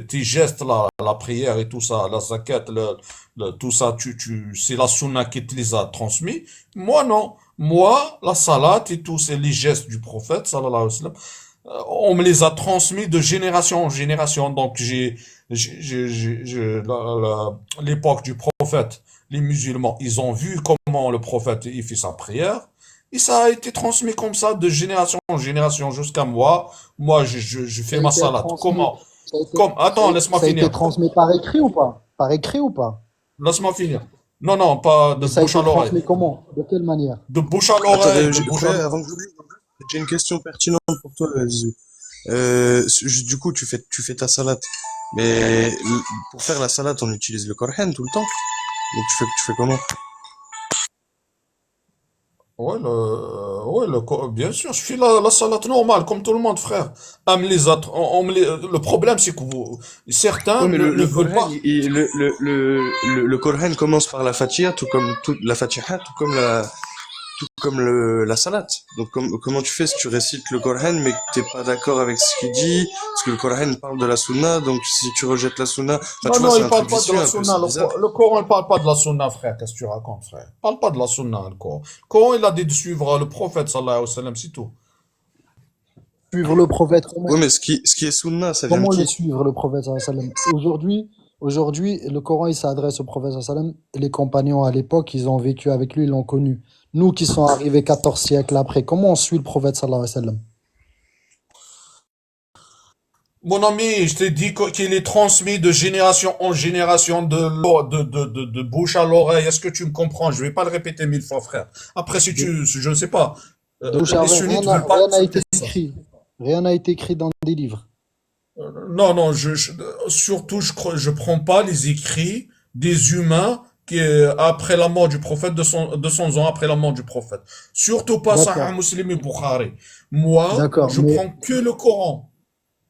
tes gestes, la prière et tout ça, la zakat, tout ça, c'est la sunna qui te les a transmis. Moi, non. Moi, la salat et tout, c'est les gestes du prophète sallallahu alayhi wa sallam. On me les a transmis de génération en génération. Donc, l'époque du prophète, les musulmans, ils ont vu comment le prophète il fait sa prière. Et ça a été transmis comme ça de génération en génération jusqu'à moi. Moi, je Ça fais a ma été salade. transmis, Comment? Comme, attends, laisse-moi ça a été finir. transmis par écrit ou pas? Par écrit ou pas? Laisse-moi finir. Non, non, pas de Et ça a bouche à été l'oreille. transmis comment? De quelle manière? De bouche à Attends, l'oreille, de bouche à frère, l'oreille. avant que j'oublie, j'ai une question pertinente pour toi, Zizou. Du coup, tu fais ta salade. Mais pour faire la salade, on utilise le Coran tout le temps. Donc tu fais comment? Bien sûr, je fais la salade normale, comme tout le monde, frère. Le problème, c'est que certains Ouais, mais ne le veulent Coran, pas. le Coran commence par la Fatiha, tout comme toute la Fatiha, tout comme la salade. Donc comment tu fais si tu récites le Coran mais que t'es pas d'accord avec ce qu'il dit, parce que le Coran parle de la Sunna, donc si tu rejettes la Sunna, enfin Non, tu vois, non, c'est il un parle truc pas de vicieux la un peu, sunna. c'est bizarre. Le Coran, il parle pas de la sunna, frère. Qu'est-ce que tu racontes, frère? Il parle pas de la sunna, le Coran. Le Coran, il a dit de suivre le prophète, sallallahu alayhi wa sallam, c'est tout. Suivre le prophète, Ouais, mais ce qui est Sunna, ça vient de comment le qui? suivre, le prophète sallallahu alayhi wa sallam? Aujourd'hui, le Coran, il s'adresse au prophète sallallahu alayhi wa sallam. Les compagnons à l'époque, ils ont vécu avec lui, ils l'ont connu. Nous qui sommes arrivés 14 siècles après, comment on suit le prophète sallallahu alayhi wa sallam? Mon ami, je t'ai dit qu'il est transmis de génération en génération, de bouche à l'oreille. Est-ce que tu me comprends? Je vais pas le répéter 1000 fois, frère. Après, si De, je ne sais pas, de bouche à les oreille, sunnites veulent pas rien n'a été accepter ça. écrit. Rien n'a été écrit dans des livres. Non, non, surtout, je prends pas les écrits des humains après la mort du prophète, 200 ans après la mort du prophète. Surtout pas Sahih D'accord, Muslim et Bukhari. Moi, d'accord. je prends que le Coran.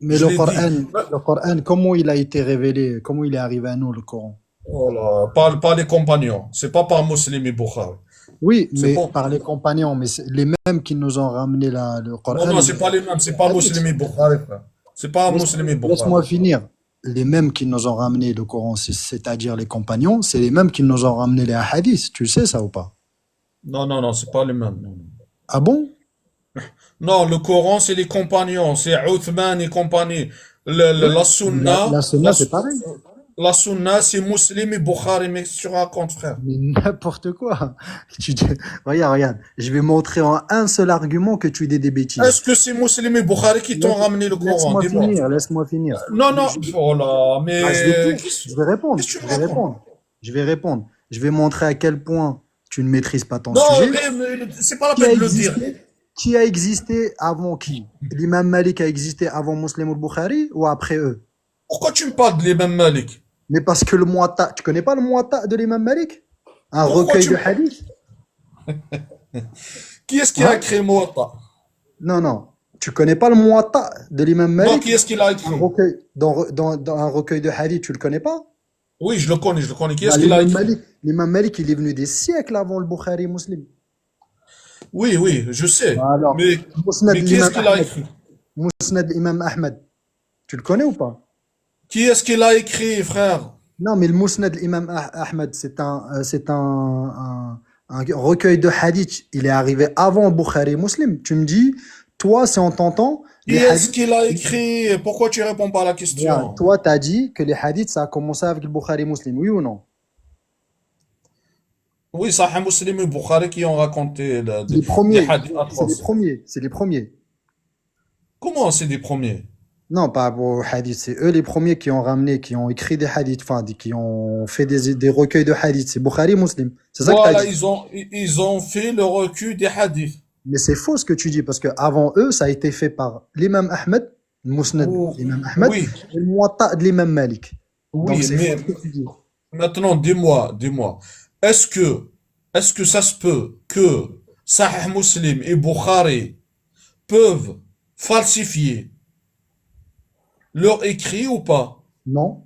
Mais Je l'ai dit. Le Coran, comment il a été révélé? Comment il est arrivé à nous, le Coran? Voilà, pas les compagnons. C'est pas par Muslim et Bukhari. Oui, C'est mais bon. par les compagnons, mais c'est les mêmes qui nous ont ramené le Non, Coran, non, c'est pas les mêmes. C'est pas Muslim hadith. et Bukhari, frère. C'est pas Muslim et Bukhari. Laisse-moi finir. Les mêmes qui nous ont ramené le Coran, c'est-à-dire les compagnons, c'est les mêmes qui nous ont ramené les hadiths. Tu sais ça ou pas? Non, non, non, c'est pas les mêmes. Non, non. Ah bon? Non, le Coran, c'est les compagnons. C'est Uthman et compagnie. La sunna, La sunna, c'est pareil. la sunna, c'est Muslim et Bukhari. Mais qu'est-ce que tu racontes, frère? Mais n'importe quoi. Tu dis- regarde. Je vais montrer en un seul argument que tu dis des bêtises. Est-ce que c'est Muslim et Bukhari qui t'ont Laisse- ramené le Coran? Laisse-moi Dis-moi. finir, laisse-moi finir. Non, non. Oh là, Ah, je vais mais tout. Je vais répondre. qu'est-ce que tu Je vais racontes? répondre. Je vais répondre. Je vais montrer à quel point tu ne maîtrises pas ton Non, sujet. c'est pas la Qui a peine de le dire. qui a existé avant qui? L'imam Malik a existé avant Muslim al-Bukhari ou après eux? Pourquoi tu me parles de l'imam Malik? Mais parce que le Muwatta, tu connais pas le Muwatta de l'imam Malik? Un Pourquoi recueil tu de me... hadith? Qui est-ce qui a Hein? écrit Muwatta? Non. Tu connais pas le Muwatta de l'imam Non, Malik? qui est-ce qui l'a Un écrit? recueil, dans un recueil de hadith, tu le connais pas? Oui, je le connais, je le connais. Qui Bah, est-ce qui l'a écrit? L'imam Malik, il est venu des siècles avant le Bukhari Muslim. Oui, oui, je sais. Bah alors, Mais, Musnad mais qui est-ce l'imam qui l'a Ahmed. écrit? Musnad l'imam Ahmed. Tu le connais ou pas? Qui est-ce qui l'a écrit, frère? Non, mais le Musnad l'imam Ahmed, un recueil de hadith. Il est arrivé avant Bukhari Muslim. Tu me dis, toi, si on t'entend, Qui les est-ce hadiths. qui l'a écrit? Pourquoi tu réponds pas à la Regarde, question? toi, tu as dit que les hadiths, ça a commencé avec le Bukhari Muslim, oui ou non? Oui, Sahih Muslim et Bukhari qui ont raconté C'est les des premiers. hadiths C'est les atroces. premiers. C'est les premiers. Comment c'est des premiers? Non, pas aux hadiths. C'est eux les premiers qui ont ramené, qui ont écrit des hadiths, enfin, qui ont fait des recueils de hadiths. C'est Bukhari Muslim. C'est ça que tu as Voilà, dit. ils ont fait le recul des hadiths. Mais c'est faux ce que tu dis, parce que avant eux, ça a été fait par l'imam Ahmed, le Musnad de Oh, l'imam Ahmed, oui, et le Muwatta de l'imam Malik. Donc oui, c'est mais faux ce que tu dis. maintenant, dis-moi, est-ce que, est-ce que ça se peut que Sahih Muslim et Bukhari peuvent falsifier leur écrit ou pas? Non,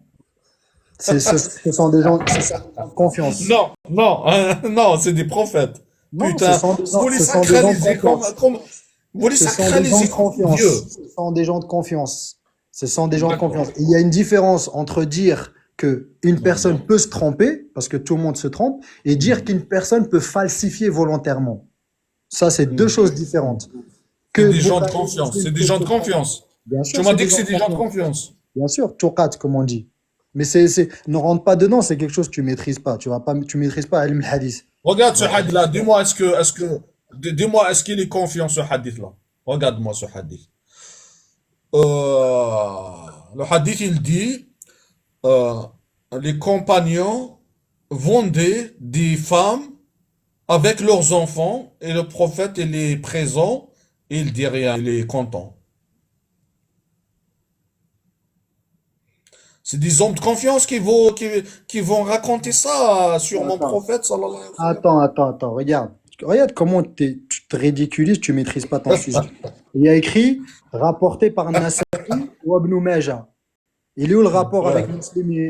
Ce sont des gens, ce sont des gens de confiance. Non, non, non, c'est des prophètes. Non, Putain, vous les ce sont des gens de sacralisez confiance. vous les Ce sont des gens sacralisez de comme Dieu. confiance. Ce sont des gens de confiance. Ce sont des gens de D'accord. confiance. Il y a une différence entre dire que une personne peut se tromper, parce que tout le monde se trompe, et dire qu'une personne peut falsifier volontairement. Ça, c'est deux choses différentes. C'est des gens de Bukhari confiance. Muslim C'est des peut gens de se tromper. confiance. Bien Tu sûr, m'as c'est dit des que gens c'est de des gens de confiance. confiance. Bien sûr, tuqat, comme on dit. Mais ne rentre pas dedans, c'est quelque chose que tu maîtrises pas. Tu maîtrises pas ilm al-hadith. Regarde ce hadith-là. Dis-moi, dis-moi, est-ce qu'il est confiant ce hadith-là? Regarde-moi ce hadith. Le hadith, il dit, euh, les compagnons vendaient des femmes avec leurs enfants et le prophète, il est présent et il dit rien, il est content. C'est des hommes de confiance qui vont raconter ça sur mon Attends, prophète, sallallahu alayhi wa sallam. attends. Regarde. Regarde comment tu te ridiculises, tu maîtrises pas ton sujet. Il y a écrit rapporté par Nasa'i ou Ibn Majah. Il est où le rapport Ouais. avec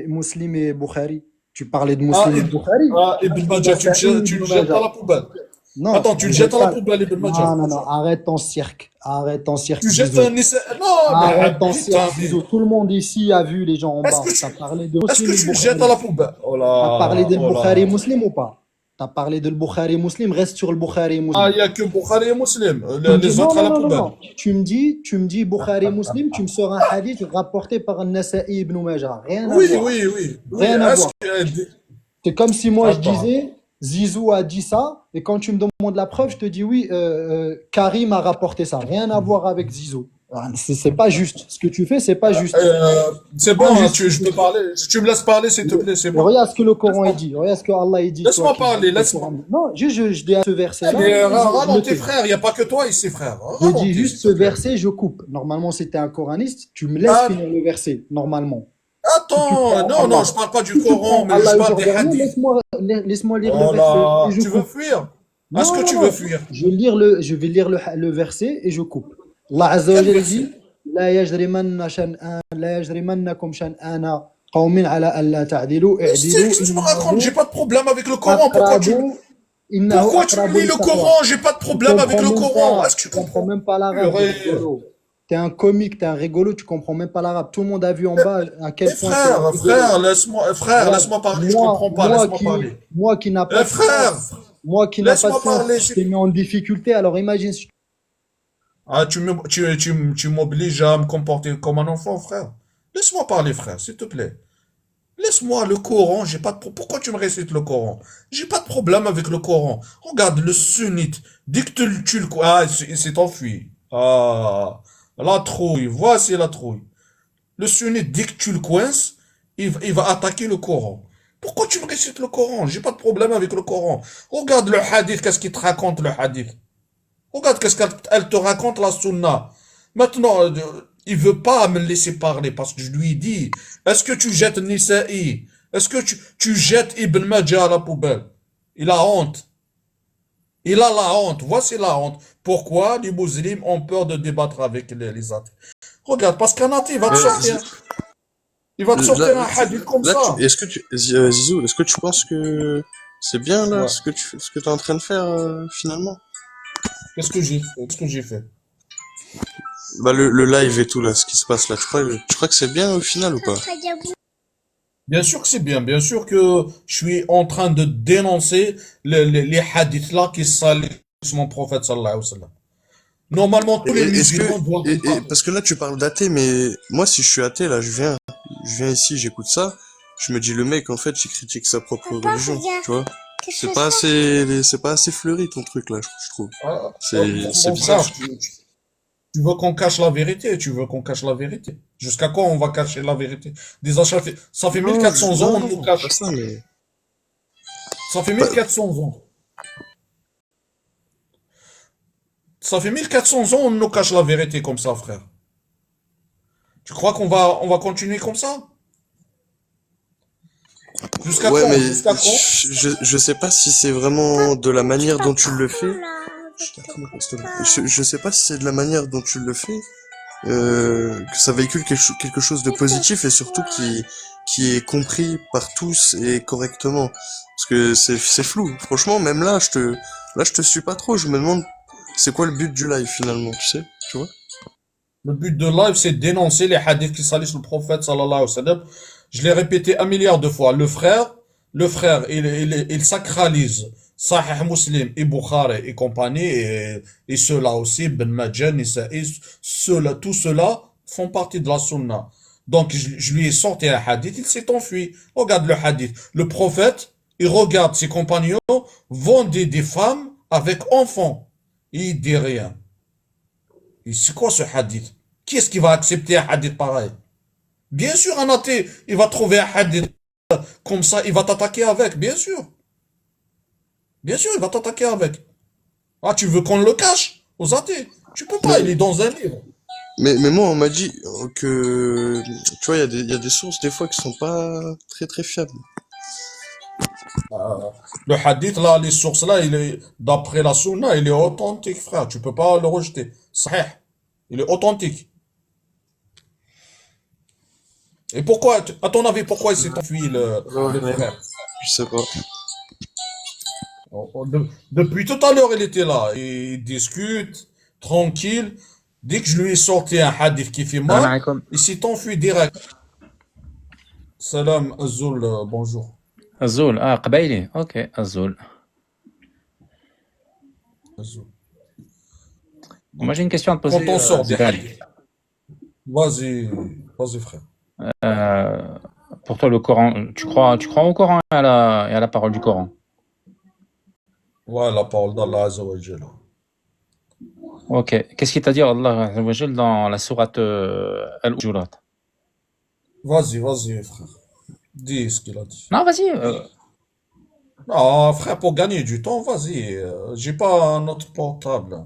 Muslim et Bukhari? Tu parlais de Ah, Muslim et Bukhari? Ibn Majah, tu Nasa'i, tu Ibn le jettes à Majah. la poubelle. Non, Attends, tu je le jette jettes à la pas. poubelle, Ibn Majah. Non, arrête ton cirque. Arrête ton cirque, Tu jettes Zizou. un essai. Non, mais Arrête ton putain, cirque, Zizou. Tout le monde ici a vu les gens en est-ce bas. que T'as tu, parlé de est-ce Muslim que et tu le jettes à Bukhari. la poubelle? Oh T'as parlé là, de oh Bukhari là. Muslim ou pas? T'as parlé de Bukhari Muslim, reste sur le Bukhari Ah, Muslim. il n'y a que Bukhari et Muslim. Tu me dis, Les non, autres à la poubelle. non. Tu me dis Bukhari Muslim, tu me sors un hadith rapporté par Nasa'i ibn Majah. Rien à Oui, voir. oui, oui. Oui, Rien à est-ce voir. que... C'est comme si moi je Attends. disais Zizou a dit ça, et quand tu me demandes la preuve, je te dis oui, Karim a rapporté ça. Rien à voir avec Zizou. C'est pas juste. Ce que tu fais, c'est pas juste. C'est Pas bon, hein, juste. je peux parler. Tu me laisses parler, s'il te plaît, c'est Et bon. regarde ce que le Coran il Laisse-moi dit. Regarde ce que Allah il dit. laisse-moi Toi qui parler, dis que le laisse-moi. Coran. Non, je dis à ce verset-là, Mais je le ralenté, tais. frère, il n'y a pas que toi ici, frère. Je dis Ralenté, juste s'il ce te plaît. verset, je coupe. Normalement, si tu es un coraniste, tu me laisses Ah, finir le verset, normalement. Si tu attends, prends non, non, Allah, je parle pas du si tu Coran, prends mais je Allah au parle jour des dernier, hadiths. laisse-moi lire le Oh verset là, et je tu veux coupe. fuir? Est-ce que tu veux Non. fuir? Je vais lire le verset et je coupe. Allah Azza wa Quel Jalla verset? dit لا يجرمنكم شنآن قوم على ألا تعدلوا اعدلوا Qu'est-ce que tu me racontes? J'ai إنه pas de problème avec le Coran. Pourquoi tu me lis le للتقوى. Coran? J'ai pas de problème avec le Coran. Est-ce que tu Tu comprends comprends? même pas l'arabe, t'es Purée. rigolo. T'es un comique, t'es un rigolo, tu comprends même pas l'arabe. Tout le monde a vu en bas à Eh, quel point t'es un frère, rigolo. frère, Regarde, laisse-moi parler. Je comprends pas. Laisse-moi parler. moi qui n'a Eh, pas de frère, sens, moi qui n'a pas de laisse-moi sens, parler. je t'ai mis en difficulté. Alors imagine si Ah, tu m'obliges à me comporter comme un enfant, frère. Laisse-moi parler, frère, s'il te plaît. Laisse-moi le Coran, j'ai pas de pourquoi tu me récites le Coran? J'ai pas de problème avec le Coran. Regarde le sunnite, dès que tu le ah, il s'est enfui. Ah, la trouille, voici la trouille. Le sunnite, dès que tu le coinces, il va attaquer le Coran. Pourquoi tu me récites le Coran? J'ai pas de problème avec le Coran. Regarde le hadith, qu'est-ce qu'il te raconte le hadith? Regarde qu'est-ce qu'elle te raconte la sunna. Maintenant, il veut pas me laisser parler parce que je lui dis, est-ce que tu jettes Nisa'i? Est-ce que tu jettes Ibn Majah à la poubelle? Il a honte. Il a la honte. Voici la honte. Pourquoi les musulmans ont peur de débattre avec les athées? Regarde, parce qu'un athée va te sortir. Il va te sortir un hadith comme là, ça. est-ce que Zizou, est-ce que tu penses que c'est bien là Ouais. ce que tu es en train de faire finalement? Qu'est-ce que j'ai fait? Qu'est-ce que j'ai fait? Bah le live et tout là, ce qui se passe là, tu crois que c'est bien au final ou pas? Bien sûr que c'est bien. Bien sûr que je suis en train de dénoncer les hadiths là qui salissent mon prophète sallallahu alayhi wa sallam. Normalement, tous les Est-ce musulmans doivent que combattre. parce que là tu parles d'athée, mais moi si je suis athée là, je viens ici, j'écoute ça, je me dis le mec en fait il critique sa propre religion, tu vois? C'est pas assez fleuri ton truc là, je trouve. Ah, C'est mon bizarre. frère, tu veux qu'on cache la vérité, tu veux qu'on cache la vérité. Jusqu'à quand on va cacher la vérité? Déjà, ça fait 1400 ans, on nous cache. Pas ça, mais Ça fait 1400 ans. Ça fait 1400 ans, on nous cache la vérité comme ça, frère. Tu crois on va continuer comme ça? Jusqu'à ouais, quand? mais Jusqu'à quand? je sais pas si c'est vraiment de la manière dont tu le fais. Je sais pas si c'est de la manière dont tu le fais, que ça véhicule quelque chose de positif et surtout qui est compris par tous et correctement. Parce que c'est flou. Franchement, même là, je te suis pas trop. Je me demande, c'est quoi le but du live finalement, tu sais, tu vois? Le but de live, c'est de dénoncer les hadiths qui salissent le prophète, sallallahu alayhi wa sallam. Je l'ai répété 1 milliard de fois. Le frère, il sacralise Sahih Muslim et Bukhari et compagnie, et ceux-là aussi, Ben Majah, Nisa'i, ceux-là, tout cela font partie de la sunna. Donc, je lui ai sorti un hadith, il s'est enfui. Regarde le hadith. Le prophète, il regarde ses compagnons vendre des femmes avec enfants. Il dit rien. Et c'est quoi ce hadith? Qui est-ce qui va accepter un hadith pareil? Bien sûr, un athée, il va trouver un hadith comme ça, il va t'attaquer avec, bien sûr. Bien sûr, il va t'attaquer avec. Ah, tu veux qu'on le cache aux athées? Tu peux pas, il est dans un livre. Mais moi, on m'a dit que, tu vois, il y a des sources des fois qui sont pas très très fiables. Le hadith, là, les sources là, il est, d'après la sunna, il est authentique, frère. Tu peux pas le rejeter. Sahih. Il est authentique. Et pourquoi, à ton avis, pourquoi il s'est enfui, le Ouais, frère? je sais pas. Depuis tout à l'heure, il était là. Il discute, tranquille. Dès que je lui ai sorti un hadith qui fait السلام mal, عليكم. il s'est enfui direct. Salam, Azul, bonjour. الزول قبايلي اوكي الزول. Azul. Moi j'ai une question à te Quand poser, on sort des Zidane. hadiths, vas-y, frère. Pour toi le Coran, tu crois au Coran et à la parole du Coran? Ouais, la parole d'Allah Azza wa Jalla. Ok. Qu'est-ce qu'il t'a dit Allah Azza wa Jal dans la sourate Al-Hujurat? Vas-y, frère. Dis ce qu'il a dit. Non, vas-y. Non, frère, pour gagner du temps, vas-y. J'ai pas un autre portable.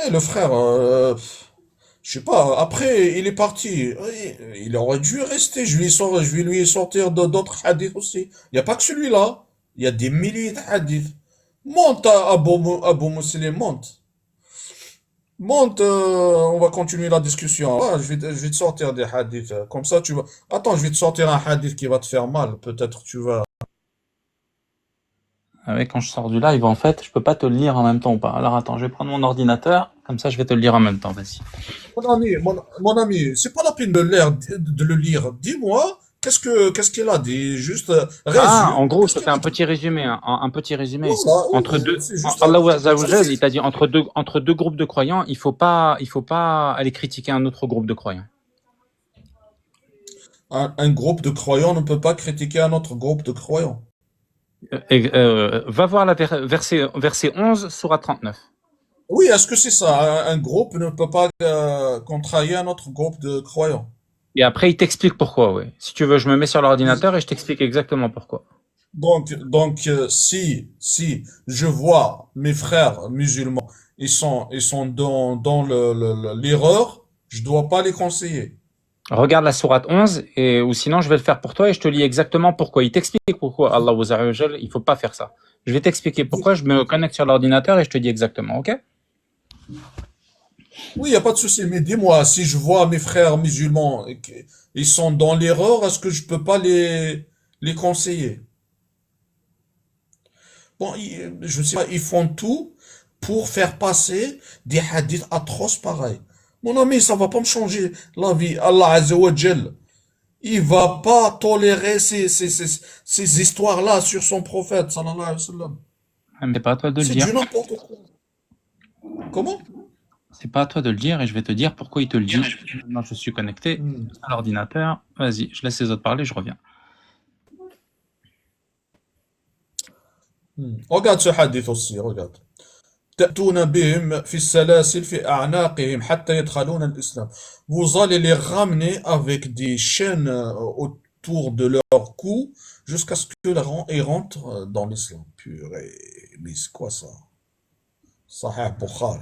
Eh, le frère, je sais pas, après, il est parti. Il aurait dû rester. Je vais lui sortir d'autres hadiths aussi. Il n'y a pas que celui-là. Il y a des milliers de hadiths. Monte, Abu Muslim, monte. Monte, on va continuer la discussion. Ah, je vais te sortir des hadiths. Comme ça, tu vas. Attends, je vais te sortir un hadith qui va te faire mal. Peut-être tu vas. Ah ouais, quand je sors du live, en fait, je peux pas te le lire en même temps ou pas. Alors attends, je vais prendre mon ordinateur, comme ça je vais te le lire en même temps, vas-y. Mon ami, c'est pas la peine de le lire. Dis-moi, qu'est-ce qu'il a dit? Juste, Ah, résume. en gros, Qu'est-ce c'était qu'il a un dit? petit résumé, hein, un petit résumé. Voilà, Entre deux, c'est juste Allah Azza wa ça, Jal, il t'a dit entre deux groupes de croyants, il faut pas aller critiquer un autre groupe de croyants. un groupe de croyants ne peut pas critiquer un autre groupe de croyants. Va voir verset 11, sourate 39. Oui, est-ce que c'est ça? Un groupe ne peut pas contrarier un autre groupe de croyants. Et après, il t'explique pourquoi, ouais. Si tu veux, je me mets sur l'ordinateur et je t'explique exactement pourquoi. Donc, si je vois mes frères musulmans, ils sont dans l'erreur, je dois pas les conseiller. Regarde la sourate 11, ou sinon je vais le faire pour toi et je te lis exactement pourquoi. Il t'explique pourquoi Allah Azza wa Jal, il faut pas faire ça. Je vais t'expliquer pourquoi, je me connecte sur l'ordinateur et je te dis exactement, ok? Oui, il n'y a pas de souci, mais dis-moi, si je vois mes frères musulmans et qu'ils sont dans l'erreur, est-ce que je peux pas les conseiller? Bon, je sais pas, ils font tout pour faire passer des hadiths atroces pareils. Mon ami, ça va pas me changer la vie. Allah Azza wa Jal, il va pas tolérer ces histoires-là sur son prophète, sallallahu alayhi wa sallam. Mais c'est pas à toi de le C'est dire. du n'importe quoi. Comment? C'est pas à toi de le dire et je vais te dire pourquoi il te le dit. Maintenant, je suis connecté Hmm. à l'ordinateur. Vas-y, je laisse les autres parler, je reviens. Regarde ce hadith aussi, regarde. تأتون بهم في السلاسل في أعناقهم حتى يدخلون الإسلام. Vous allez les ramener avec des chaînes autour de leur cou jusqu'à ce qu'ils rentrent dans l'islam. Purée, mais c'est quoi ça? Sahih Bukhari.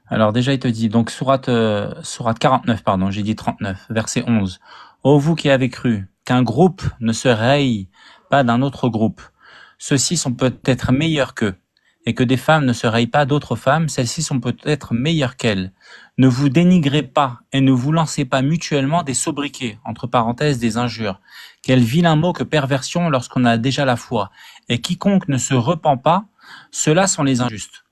Alors déjà, il te dit, donc sourate 49, pardon, j'ai dit 39, verset 11. Ô vous qui avez cru qu'un groupe ne se raye pas d'un autre groupe, ceux-ci sont peut-être meilleurs qu'eux, et que des femmes ne se rayent pas d'autres femmes, celles-ci sont peut-être meilleures qu'elles. Ne vous dénigrez pas et ne vous lancez pas mutuellement des sobriquets, entre parenthèses des injures. Quel vilain mot que perversion lorsqu'on a déjà la foi. Et quiconque ne se repent pas, ceux-là sont les injustes.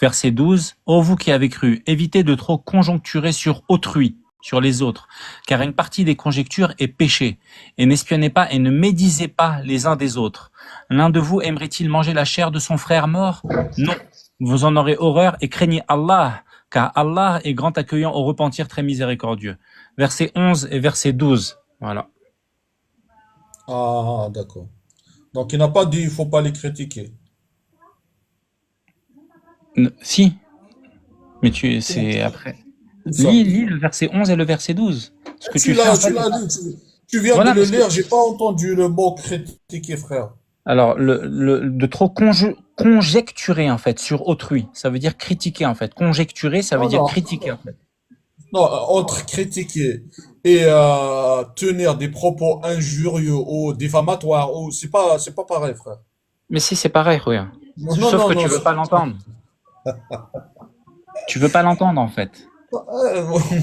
Verset 12. Ô vous qui avez cru, évitez de trop conjoncturer sur autrui, sur les autres, car une partie des conjectures est péché. Et n'espionnez pas et ne médisez pas les uns des autres. L'un de vous aimerait-il manger la chair de son frère mort? Non. Vous en aurez horreur et craignez Allah, car Allah est grand accueillant au repentir, très miséricordieux. Verset 11 et verset 12. Voilà. Ah, d'accord. Donc, il n'a pas dit il faut pas les critiquer. Si, mais Comment c'est après. ça? Lis le verset 11 et le verset 12. Ce que Tu tu fais en l'as, fait. tu l'as dit, tu viens de Voilà, le parce que. lire, j'ai pas entendu le mot critiquer, frère. Alors, de trop conjecturer en fait sur autrui, ça veut dire critiquer en fait. Conjecturer, ça veut Non, dire non, critiquer en fait. non, entre critiquer et tenir des propos injurieux ou diffamatoires, ou c'est pas pareil, frère. Mais si, c'est pareil, regarde. Non, non, Sauf non, que non, tu veux pas l'entendre. Tu veux pas l'entendre en fait.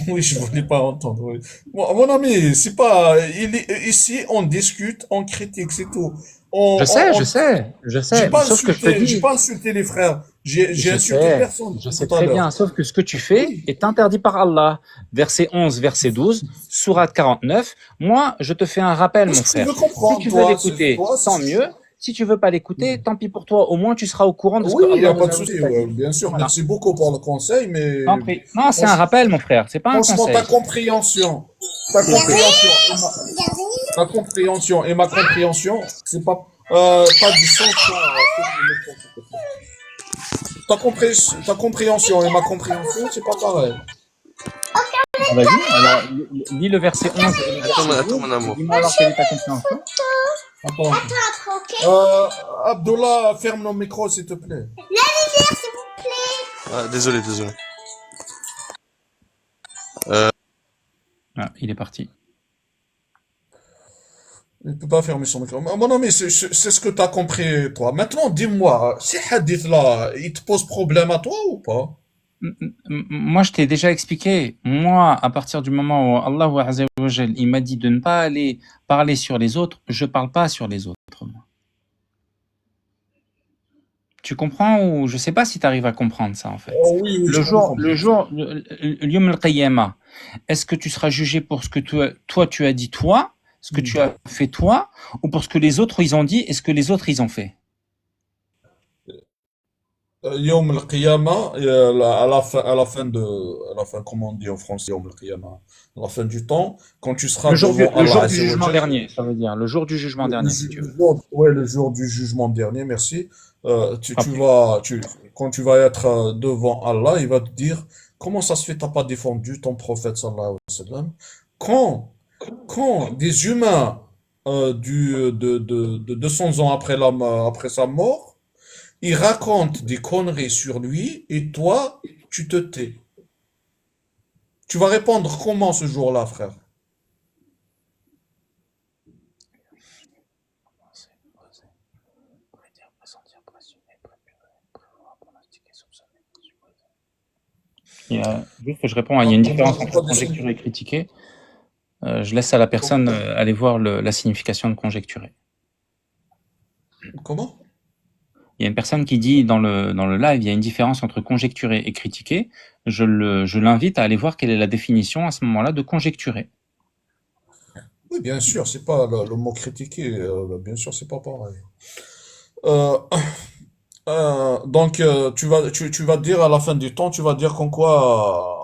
oui, je voulais pas entendre. Oui. Mon ami, c'est pas. Ici, on discute, on critique, c'est tout. Je sais, je On- sais, je sais. Mais sauf que je te J'ai dis, pas insulté les frères. J'ai je insulté sais, personne je sais tout à très l'heure. bien. Sauf que ce que tu fais Oui, est interdit par Allah. Verset 11, verset 12, sourate 49. Moi, je te fais un rappel, mon est-ce que tu frère. veux Si comprendre, tu veux toi, l'écouter, tant mieux. Si tu veux pas l'écouter, tant pis pour toi. Au moins, tu seras au courant de ce que oui, il n'y Allah a pas de t'a souci, dit. bien sûr. Voilà. Merci beaucoup pour le conseil, mais T'en prie. Non, c'est un franch- rappel, mon frère. C'est pas un franchement, conseil. ta compréhension et ma compréhension, c'est pas du sens. Ta compréhension et ma compréhension, c'est pas pareil. Ah, vas-y. Alors, lis le verset 11 et le verset Attends, 12. mon amour. Dis-moi alors quelle est ta compréhension. Attends. Abdullah, ferme le micro, s'il te plaît. Ah, désolé, désolé. Ah, il est parti. Il ne peut pas fermer son micro. Mon ami, c'est ce que tu as compris, toi. Maintenant, dis-moi, ces hadiths-là, ils te posent problème à toi ou pas? Moi, je t'ai déjà expliqué. Moi, à partir du moment où Allah Azza wa Jal, il m'a dit de ne pas aller parler sur les autres, je parle pas sur les autres. Moi. Tu comprends ou je sais pas si tu arrives à comprendre ça en fait. Oh, oui, oui, je comprends. Le Yom al-Qiyamah, est-ce que tu seras jugé pour ce que toi tu as dit toi, ce que tu as fait toi, ou pour ce que les autres ils ont dit et ce que les autres ils ont fait? Yom al-Qiyamah, à la fin, comment on dit en français, Yom al-Qiyamah, à la fin du temps, quand tu seras Le jour devant Allah du Azza wa jugement Jal, dernier, ça veut dire le jour du jugement dernier si tu veux. le jour du jugement dernier, merci. Après. Quand tu vas être devant Allah, il va te dire, comment ça se fait, t'as pas défendu ton prophète sallallahu alayhi wa sallam? Quand, quand des humains, 200 ans après sa mort, ils racontent des conneries sur lui, et toi, tu te tais. Tu vas répondre comment ce jour-là, frère? Juste que je réponds, il y a une différence entre conjecturer et critiquer. Je laisse à la personne aller voir la signification de conjecturer. Comment? Il y a une personne qui dit dans le live, il y a une différence entre conjecturer et critiquer. Je l'invite à aller voir quelle est la définition à ce moment-là de conjecturer. Oui, bien sûr, c'est pas le mot critiquer, bien sûr, c'est pas pareil. Euh, donc, tu vas dire à la fin du temps, tu vas dire qu'en quoi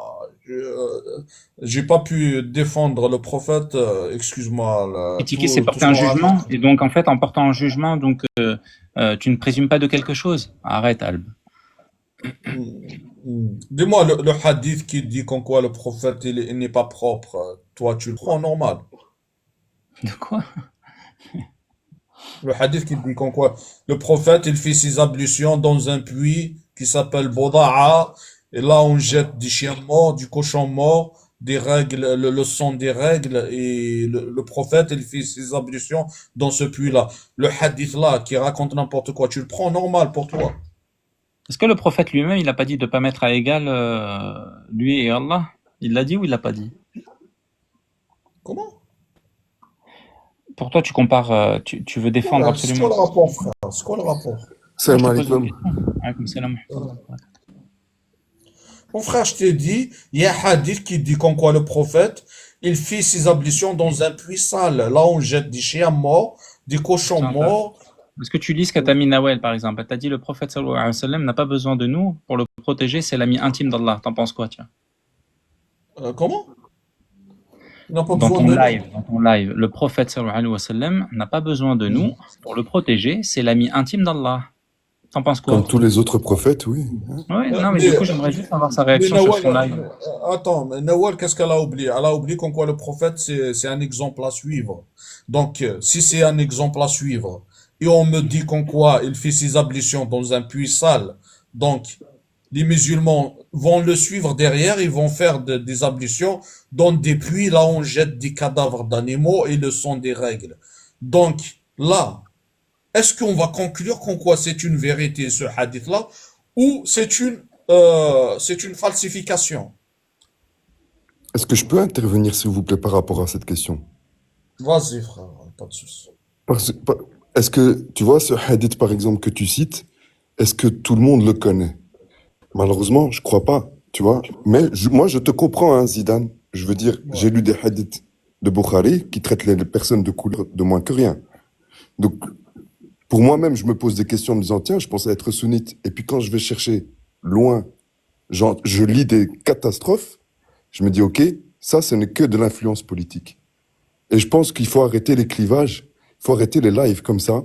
j'ai pas pu défendre le prophète, excuse-moi, Critiquer, c'est tout ce porter un qu'on jugement. raconte. Et donc, en fait, en portant un jugement, donc, tu ne présumes pas de quelque chose. Arrête, Alb. Dis-moi, le hadith qui dit qu'en quoi le prophète il n'est pas propre, toi tu le crois normal? De quoi? Le hadith qui dit qu'en quoi le prophète il fait ses ablutions dans un puits qui s'appelle Boda'a, et là on jette des chiens morts, du cochon mort, des règles, le sang des règles, et le prophète, il fait ses ablutions dans ce puits-là. Le hadith là, qui raconte n'importe quoi, tu le prends normal pour toi. Est-ce que le prophète lui-même, il n'a pas dit de ne pas mettre à égal lui et Allah? Il l'a dit ou il l'a pas dit? Comment? Pour toi, tu compares, tu veux défendre Voilà, c'est quoi absolument. le rapport, frère? C'est quoi le rapport? Moi, je Salam te pose une alaikum. question. Alaykoum salam. Mon frère, je t'ai dit, il y a un hadith qui dit qu'en quoi le prophète, il fit ses ablutions dans un puits sale. Là, on jette des chiens morts, des cochons Tiens, morts. est-ce que tu lis ce qu'a mis Nawel, par exemple? Elle t'a dit le prophète sallallahu alayhi wa sallam n'a pas besoin de nous pour le protéger, c'est l'ami intime d'Allah. T'en penses quoi, tiens? Comment? Il n'a pas Dans besoin ton de live, le prophète sallallahu alayhi wa sallam n'a pas besoin de nous pour le protéger, c'est l'ami intime d'Allah. T'en penses Comme quoi? tous les autres prophètes, oui. Ouais, non, mais Mais, du coup, j'aimerais juste avoir sa mais réaction sur Nawal, son live. attends, mais Nawal, qu'est-ce qu'elle a oublié? Elle a oublié qu'en quoi le prophète, c'est un exemple à suivre. Donc, si c'est un exemple à suivre, et on me dit qu'en quoi il fait ses ablutions dans un puits sale, donc les musulmans vont le suivre derrière, ils vont faire des ablutions dans des puits, là on jette des cadavres d'animaux et le sang des règles. Donc, là, est-ce qu'on va conclure qu'en quoi c'est une vérité, ce hadith-là, ou c'est une falsification? Est-ce que je peux intervenir, s'il vous plaît, par rapport à cette question? Vas-y, frère, pas de souci. Est-ce que, tu vois, ce hadith, par exemple, que tu cites, est-ce que tout le monde le connaît? Malheureusement, je crois pas, tu vois. Mais moi, je te comprends, hein, Zidane. Je veux dire, Ouais. j'ai lu des hadiths de Bukhari qui traitent les personnes de couleur de moins que rien. Donc, pour moi-même, je me pose des questions en me disant, tiens, je pensais être sunnite. Et puis quand je vais chercher loin, genre, je lis des catastrophes, je me dis, ok, ça, ce n'est que de l'influence politique. Et je pense qu'il faut arrêter les clivages, il faut arrêter les lives comme ça.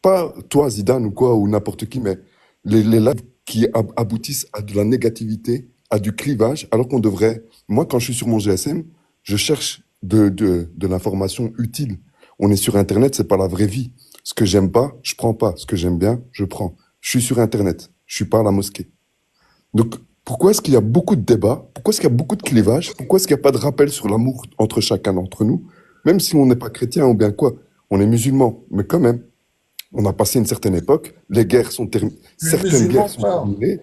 Pas toi, Zidane ou quoi, ou n'importe qui, mais les lives qui aboutissent à de la négativité, à du clivage, alors qu'on devrait... Moi, quand je suis sur mon GSM, je cherche de l'information utile. On est sur Internet, c'est pas la vraie vie. Ce que j'aime pas, je prends pas. Ce que j'aime bien, je prends. Je suis sur Internet, je suis pas à la mosquée. Donc, pourquoi est-ce qu'il y a beaucoup de débats? Pourquoi est-ce qu'il y a beaucoup de clivages? Pourquoi est-ce qu'il n'y a pas de rappel sur l'amour entre chacun d'entre nous? Même si on n'est pas chrétien ou bien quoi, on est musulman, mais quand même, on a passé une certaine époque, les guerres sont terminées, Tu es certaines musulman, guerres sont frère? terminées,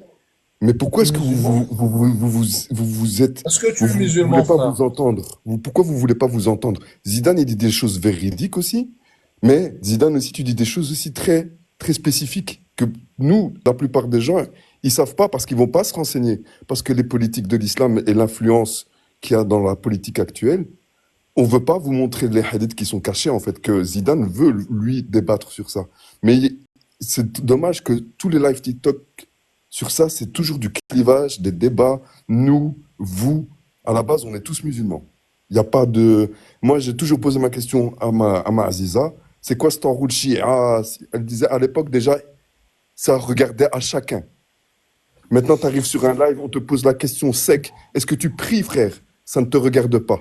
mais pourquoi Tu es est-ce que musulman? vous êtes, Est-ce que tu es vous voulez musulman, pas frère? vous entendre? Pourquoi vous voulez pas vous entendre? Zidane, il dit des choses véridiques aussi, mais Zidane aussi, tu dis des choses aussi très, très spécifiques que nous, la plupart des gens, ils savent pas parce qu'ils vont pas se renseigner. Parce que les politiques de l'islam et l'influence qu'il y a dans la politique actuelle, on veut pas vous montrer les hadiths qui sont cachés, en fait, que Zidane veut, lui, débattre sur ça. Mais c'est dommage que tous les live TikTok sur ça, c'est toujours du clivage, des débats, nous, vous. À la base, on est tous musulmans. Il n'y a pas de... Moi, j'ai toujours posé ma question à ma Aziza. C'est quoi cet enroule chia? Elle disait, à l'époque, déjà, ça regardait à chacun. Maintenant, tu arrives sur un live, on te pose la question sec. Est-ce que tu pries, frère? Ça ne te regarde pas.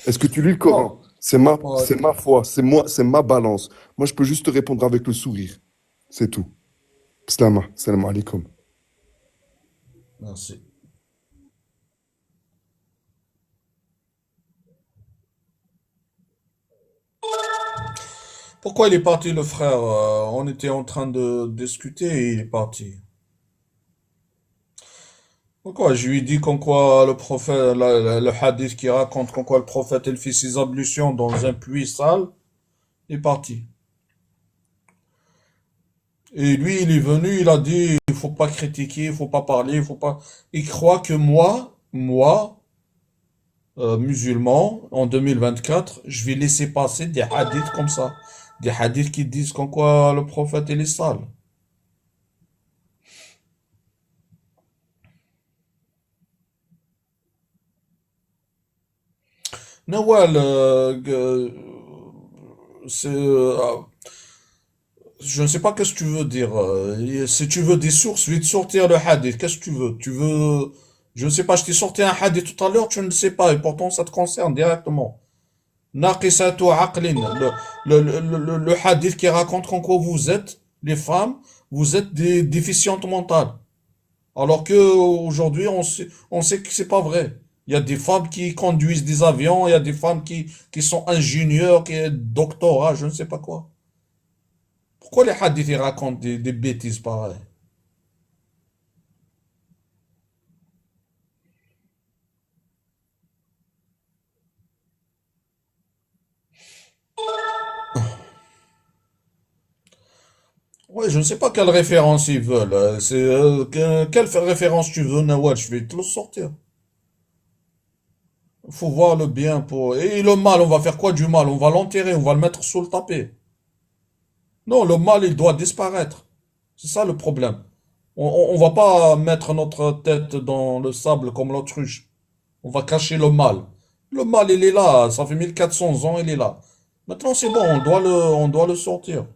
Est-ce que tu lis le Coran? Non. C'est ma Ouais. foi, c'est moi, c'est ma balance. Moi, je peux juste te répondre avec le sourire. C'est tout. Salam alaikum. Merci. Pourquoi il est parti, le frère? On était en train de discuter et il est parti. Pourquoi? Je lui dis qu'en quoi le prophète, le hadith qui raconte qu'en quoi le prophète il fit ses ablutions dans un puits sale, il est parti. Et lui, il est venu, il a dit, il faut pas critiquer, il faut pas parler, il faut pas. Il croit que moi, musulman, en 2024, je vais laisser passer des hadiths comme ça. Des hadiths qui disent qu'en quoi le prophète il est sale. Nawal, c'est, je ne sais pas qu'est-ce que tu veux dire. Si tu veux des sources, je vais te sortir le hadith. Qu'est-ce que tu veux? Je ne sais pas, je t'ai sorti un hadith tout à l'heure, tu ne sais pas, et pourtant ça te concerne directement. Naqisatu aqlin, le hadith qui raconte qu'en quoi vous êtes, les femmes, vous êtes des déficientes mentales. Alors que aujourd'hui, on sait que c'est pas vrai. Il y a des femmes qui conduisent des avions, il y a des femmes qui sont ingénieurs, qui ont doctorat, je ne sais pas quoi. Pourquoi les hadiths ils racontent des bêtises pareilles? Ouais, je ne sais pas quelle référence ils veulent. Quelle référence tu veux, Nawal? Je vais te le sortir. Faut voir le bien pour. Et le mal, on va faire quoi du mal? On va l'enterrer, on va le mettre sous le tapis. Non, le mal, il doit disparaître. C'est ça le problème. On va pas mettre notre tête dans le sable comme l'autruche. On va cacher le mal. Le mal, il est là. Ça fait 1400 ans, il est là. Maintenant, c'est bon, on doit le sortir.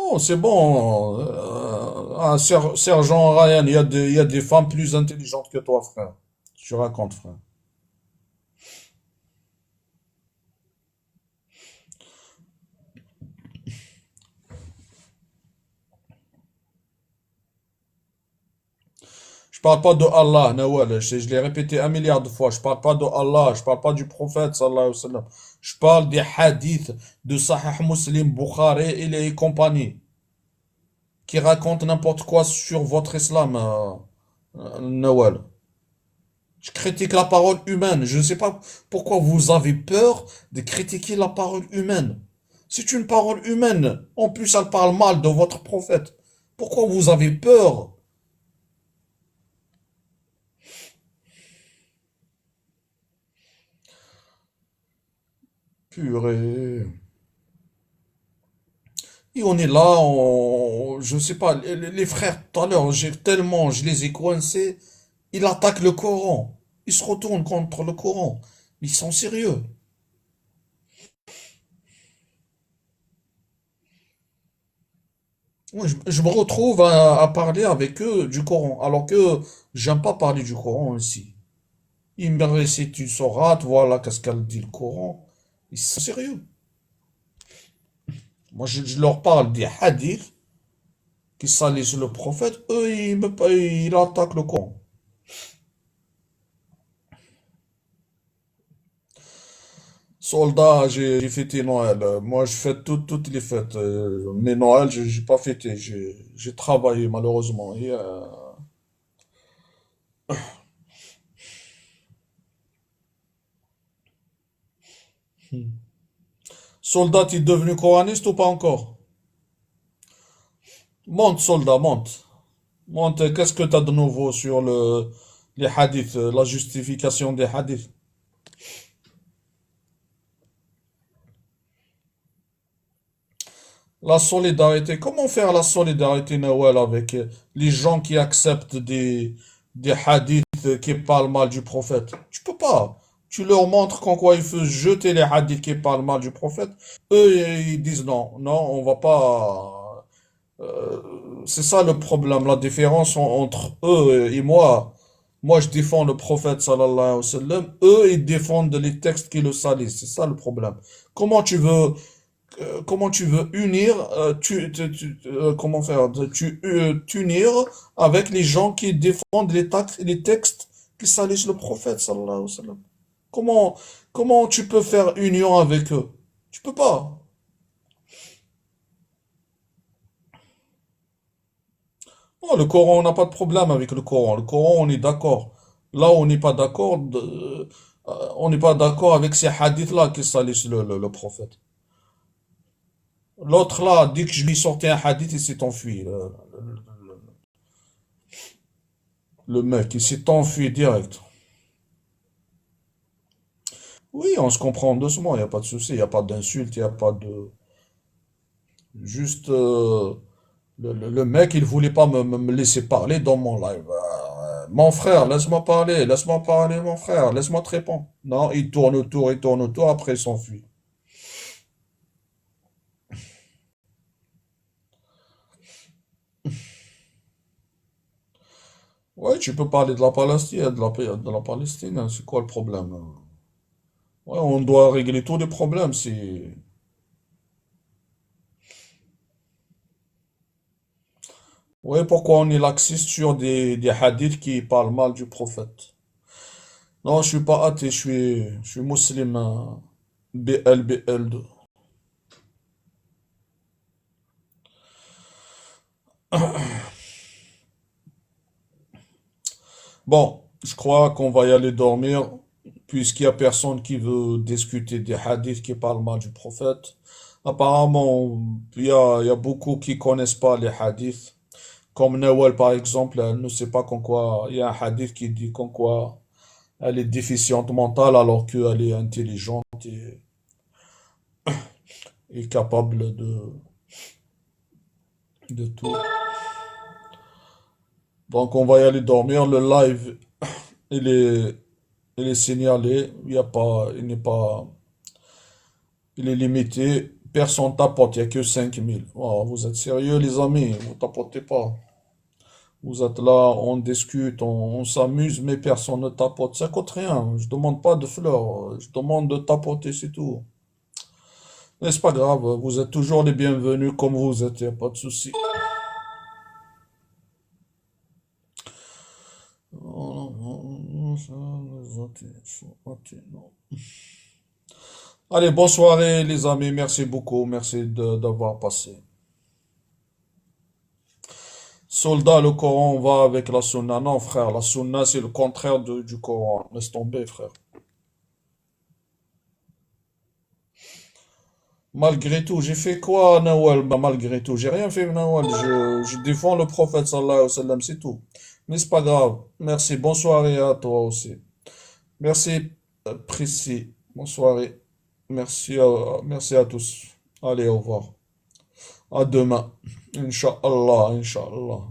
Oh, c'est bon. Sergent Ryan, il y a des femmes plus intelligentes que toi, frère. Tu racontes, frère. Je parle pas de Allah, Nawal. Je l'ai répété un milliard de fois. Je parle pas de Allah. Je parle pas du prophète, sallallahu alayhi wa sallam. Je parle des hadiths de Sahih Muslim, Bukhari et les compagnies qui racontent n'importe quoi sur votre islam, Nawal. Je critique la parole humaine. Je ne sais pas pourquoi vous avez peur de critiquer la parole humaine. C'est une parole humaine. En plus, elle parle mal de votre prophète. Pourquoi vous avez peur? Purée. Et on est là, je sais pas, les frères tout à l'heure, je les ai coincés. Ils attaquent le Coran. Ils se retournent contre le Coran. Ils sont sérieux. Moi, je me retrouve à parler avec eux du Coran, alors que j'aime pas parler du Coran ici. Ils me récitent une sourate, voilà qu'est-ce qu'elle dit le Coran. Ils sont sérieux. Moi, je leur parle des hadiths qui salissent le prophète. Eux, ils attaquent le Coran. Soldat, j'ai fêté Noël. Moi, je fête toutes les fêtes. Mais Noël, j'ai pas fêté. J'ai travaillé, malheureusement. Soldat, tu es devenu coraniste ou pas encore? Monte, soldat, monte. Monte, qu'est-ce que tu as de nouveau sur les hadiths, la justification des hadiths? La solidarité. Comment faire la solidarité, Noël, avec les gens qui acceptent des hadiths qui parlent mal du prophète? Tu peux pas. Tu leur montres qu'en quoi il faut jeter les hadiths qui parlent mal du prophète. Eux, ils disent non, non, on va pas. C'est ça le problème, la différence entre eux et moi. Moi, je défends le prophète, sallallahu alayhi wa sallam. Eux, ils défendent les textes qui le salissent. C'est ça le problème. Comment tu veux comment tu veux unir, comment faire, t'unir avec les gens qui défendent les textes qui salissent le prophète, sallallahu alayhi wa sallam. Comment, comment tu peux faire union avec eux? Tu peux pas. Non, le Coran, on n'a pas de problème avec le Coran. Le Coran, on est d'accord. Là où on n'est pas d'accord, on n'est pas d'accord avec ces hadiths-là qui salissent le prophète. L'autre là, dès que je lui sortais un hadith, il s'est enfui. Le mec, il s'est enfui direct. Oui, on se comprend doucement, il n'y a pas de souci, il n'y a pas d'insulte, il n'y a pas de... Juste, le mec, il voulait pas me laisser parler dans mon live. Mon frère, laisse-moi parler, mon frère, laisse-moi te répondre. Non, il tourne autour, après il s'enfuit. Ouais, tu peux parler de la Palestine, de la Palestine, hein, c'est quoi le problème? Ouais, on doit régler tous les problèmes. C'est... Ouais, pourquoi on est laxiste sur des hadiths qui parlent mal du prophète? Non, je suis pas athée, je suis musulman. BL2. Bon, je crois qu'on va y aller dormir, puisqu'il y a personne qui veut discuter des hadiths qui parlent mal du prophète. Apparemment, il y a beaucoup qui connaissent pas les hadiths. Comme Nawal, par exemple, elle ne sait pas qu'en quoi, il y a un hadith qui dit qu'en quoi elle est déficiente mentale alors qu'elle est intelligente et capable de tout. Donc on va y aller dormir. Le live, il est, il est signalé. Il y a pas, il n'est pas, il est limité. Personne tapote, il n'y a que 5000. Oh, vous êtes sérieux, les amis? Vous tapotez pas. Vous êtes là, on discute, on s'amuse, mais personne ne tapote. Ça coûte rien. Je demande pas de fleurs. Je demande de tapoter, c'est tout. Mais c'est pas grave. Vous êtes toujours les bienvenus comme vous êtes. Y a pas de souci. Allez, bonne soirée les amis, merci beaucoup, merci d'avoir passé. Soldat, le Coran va avec la Sunna. Non frère, la Sunna c'est le contraire du Coran. Laisse tomber frère. Malgré tout, j'ai fait quoi Nawal? Bah, malgré tout, j'ai rien fait Nawal. Je défends le prophète sallallahu alayhi wa sallam, c'est tout. Mais c'est pas grave. Merci, bonne soirée à toi aussi. Merci, Prissy. Bonne soirée. Merci à tous. Allez, au revoir. À demain. Inch'Allah, Inch'Allah.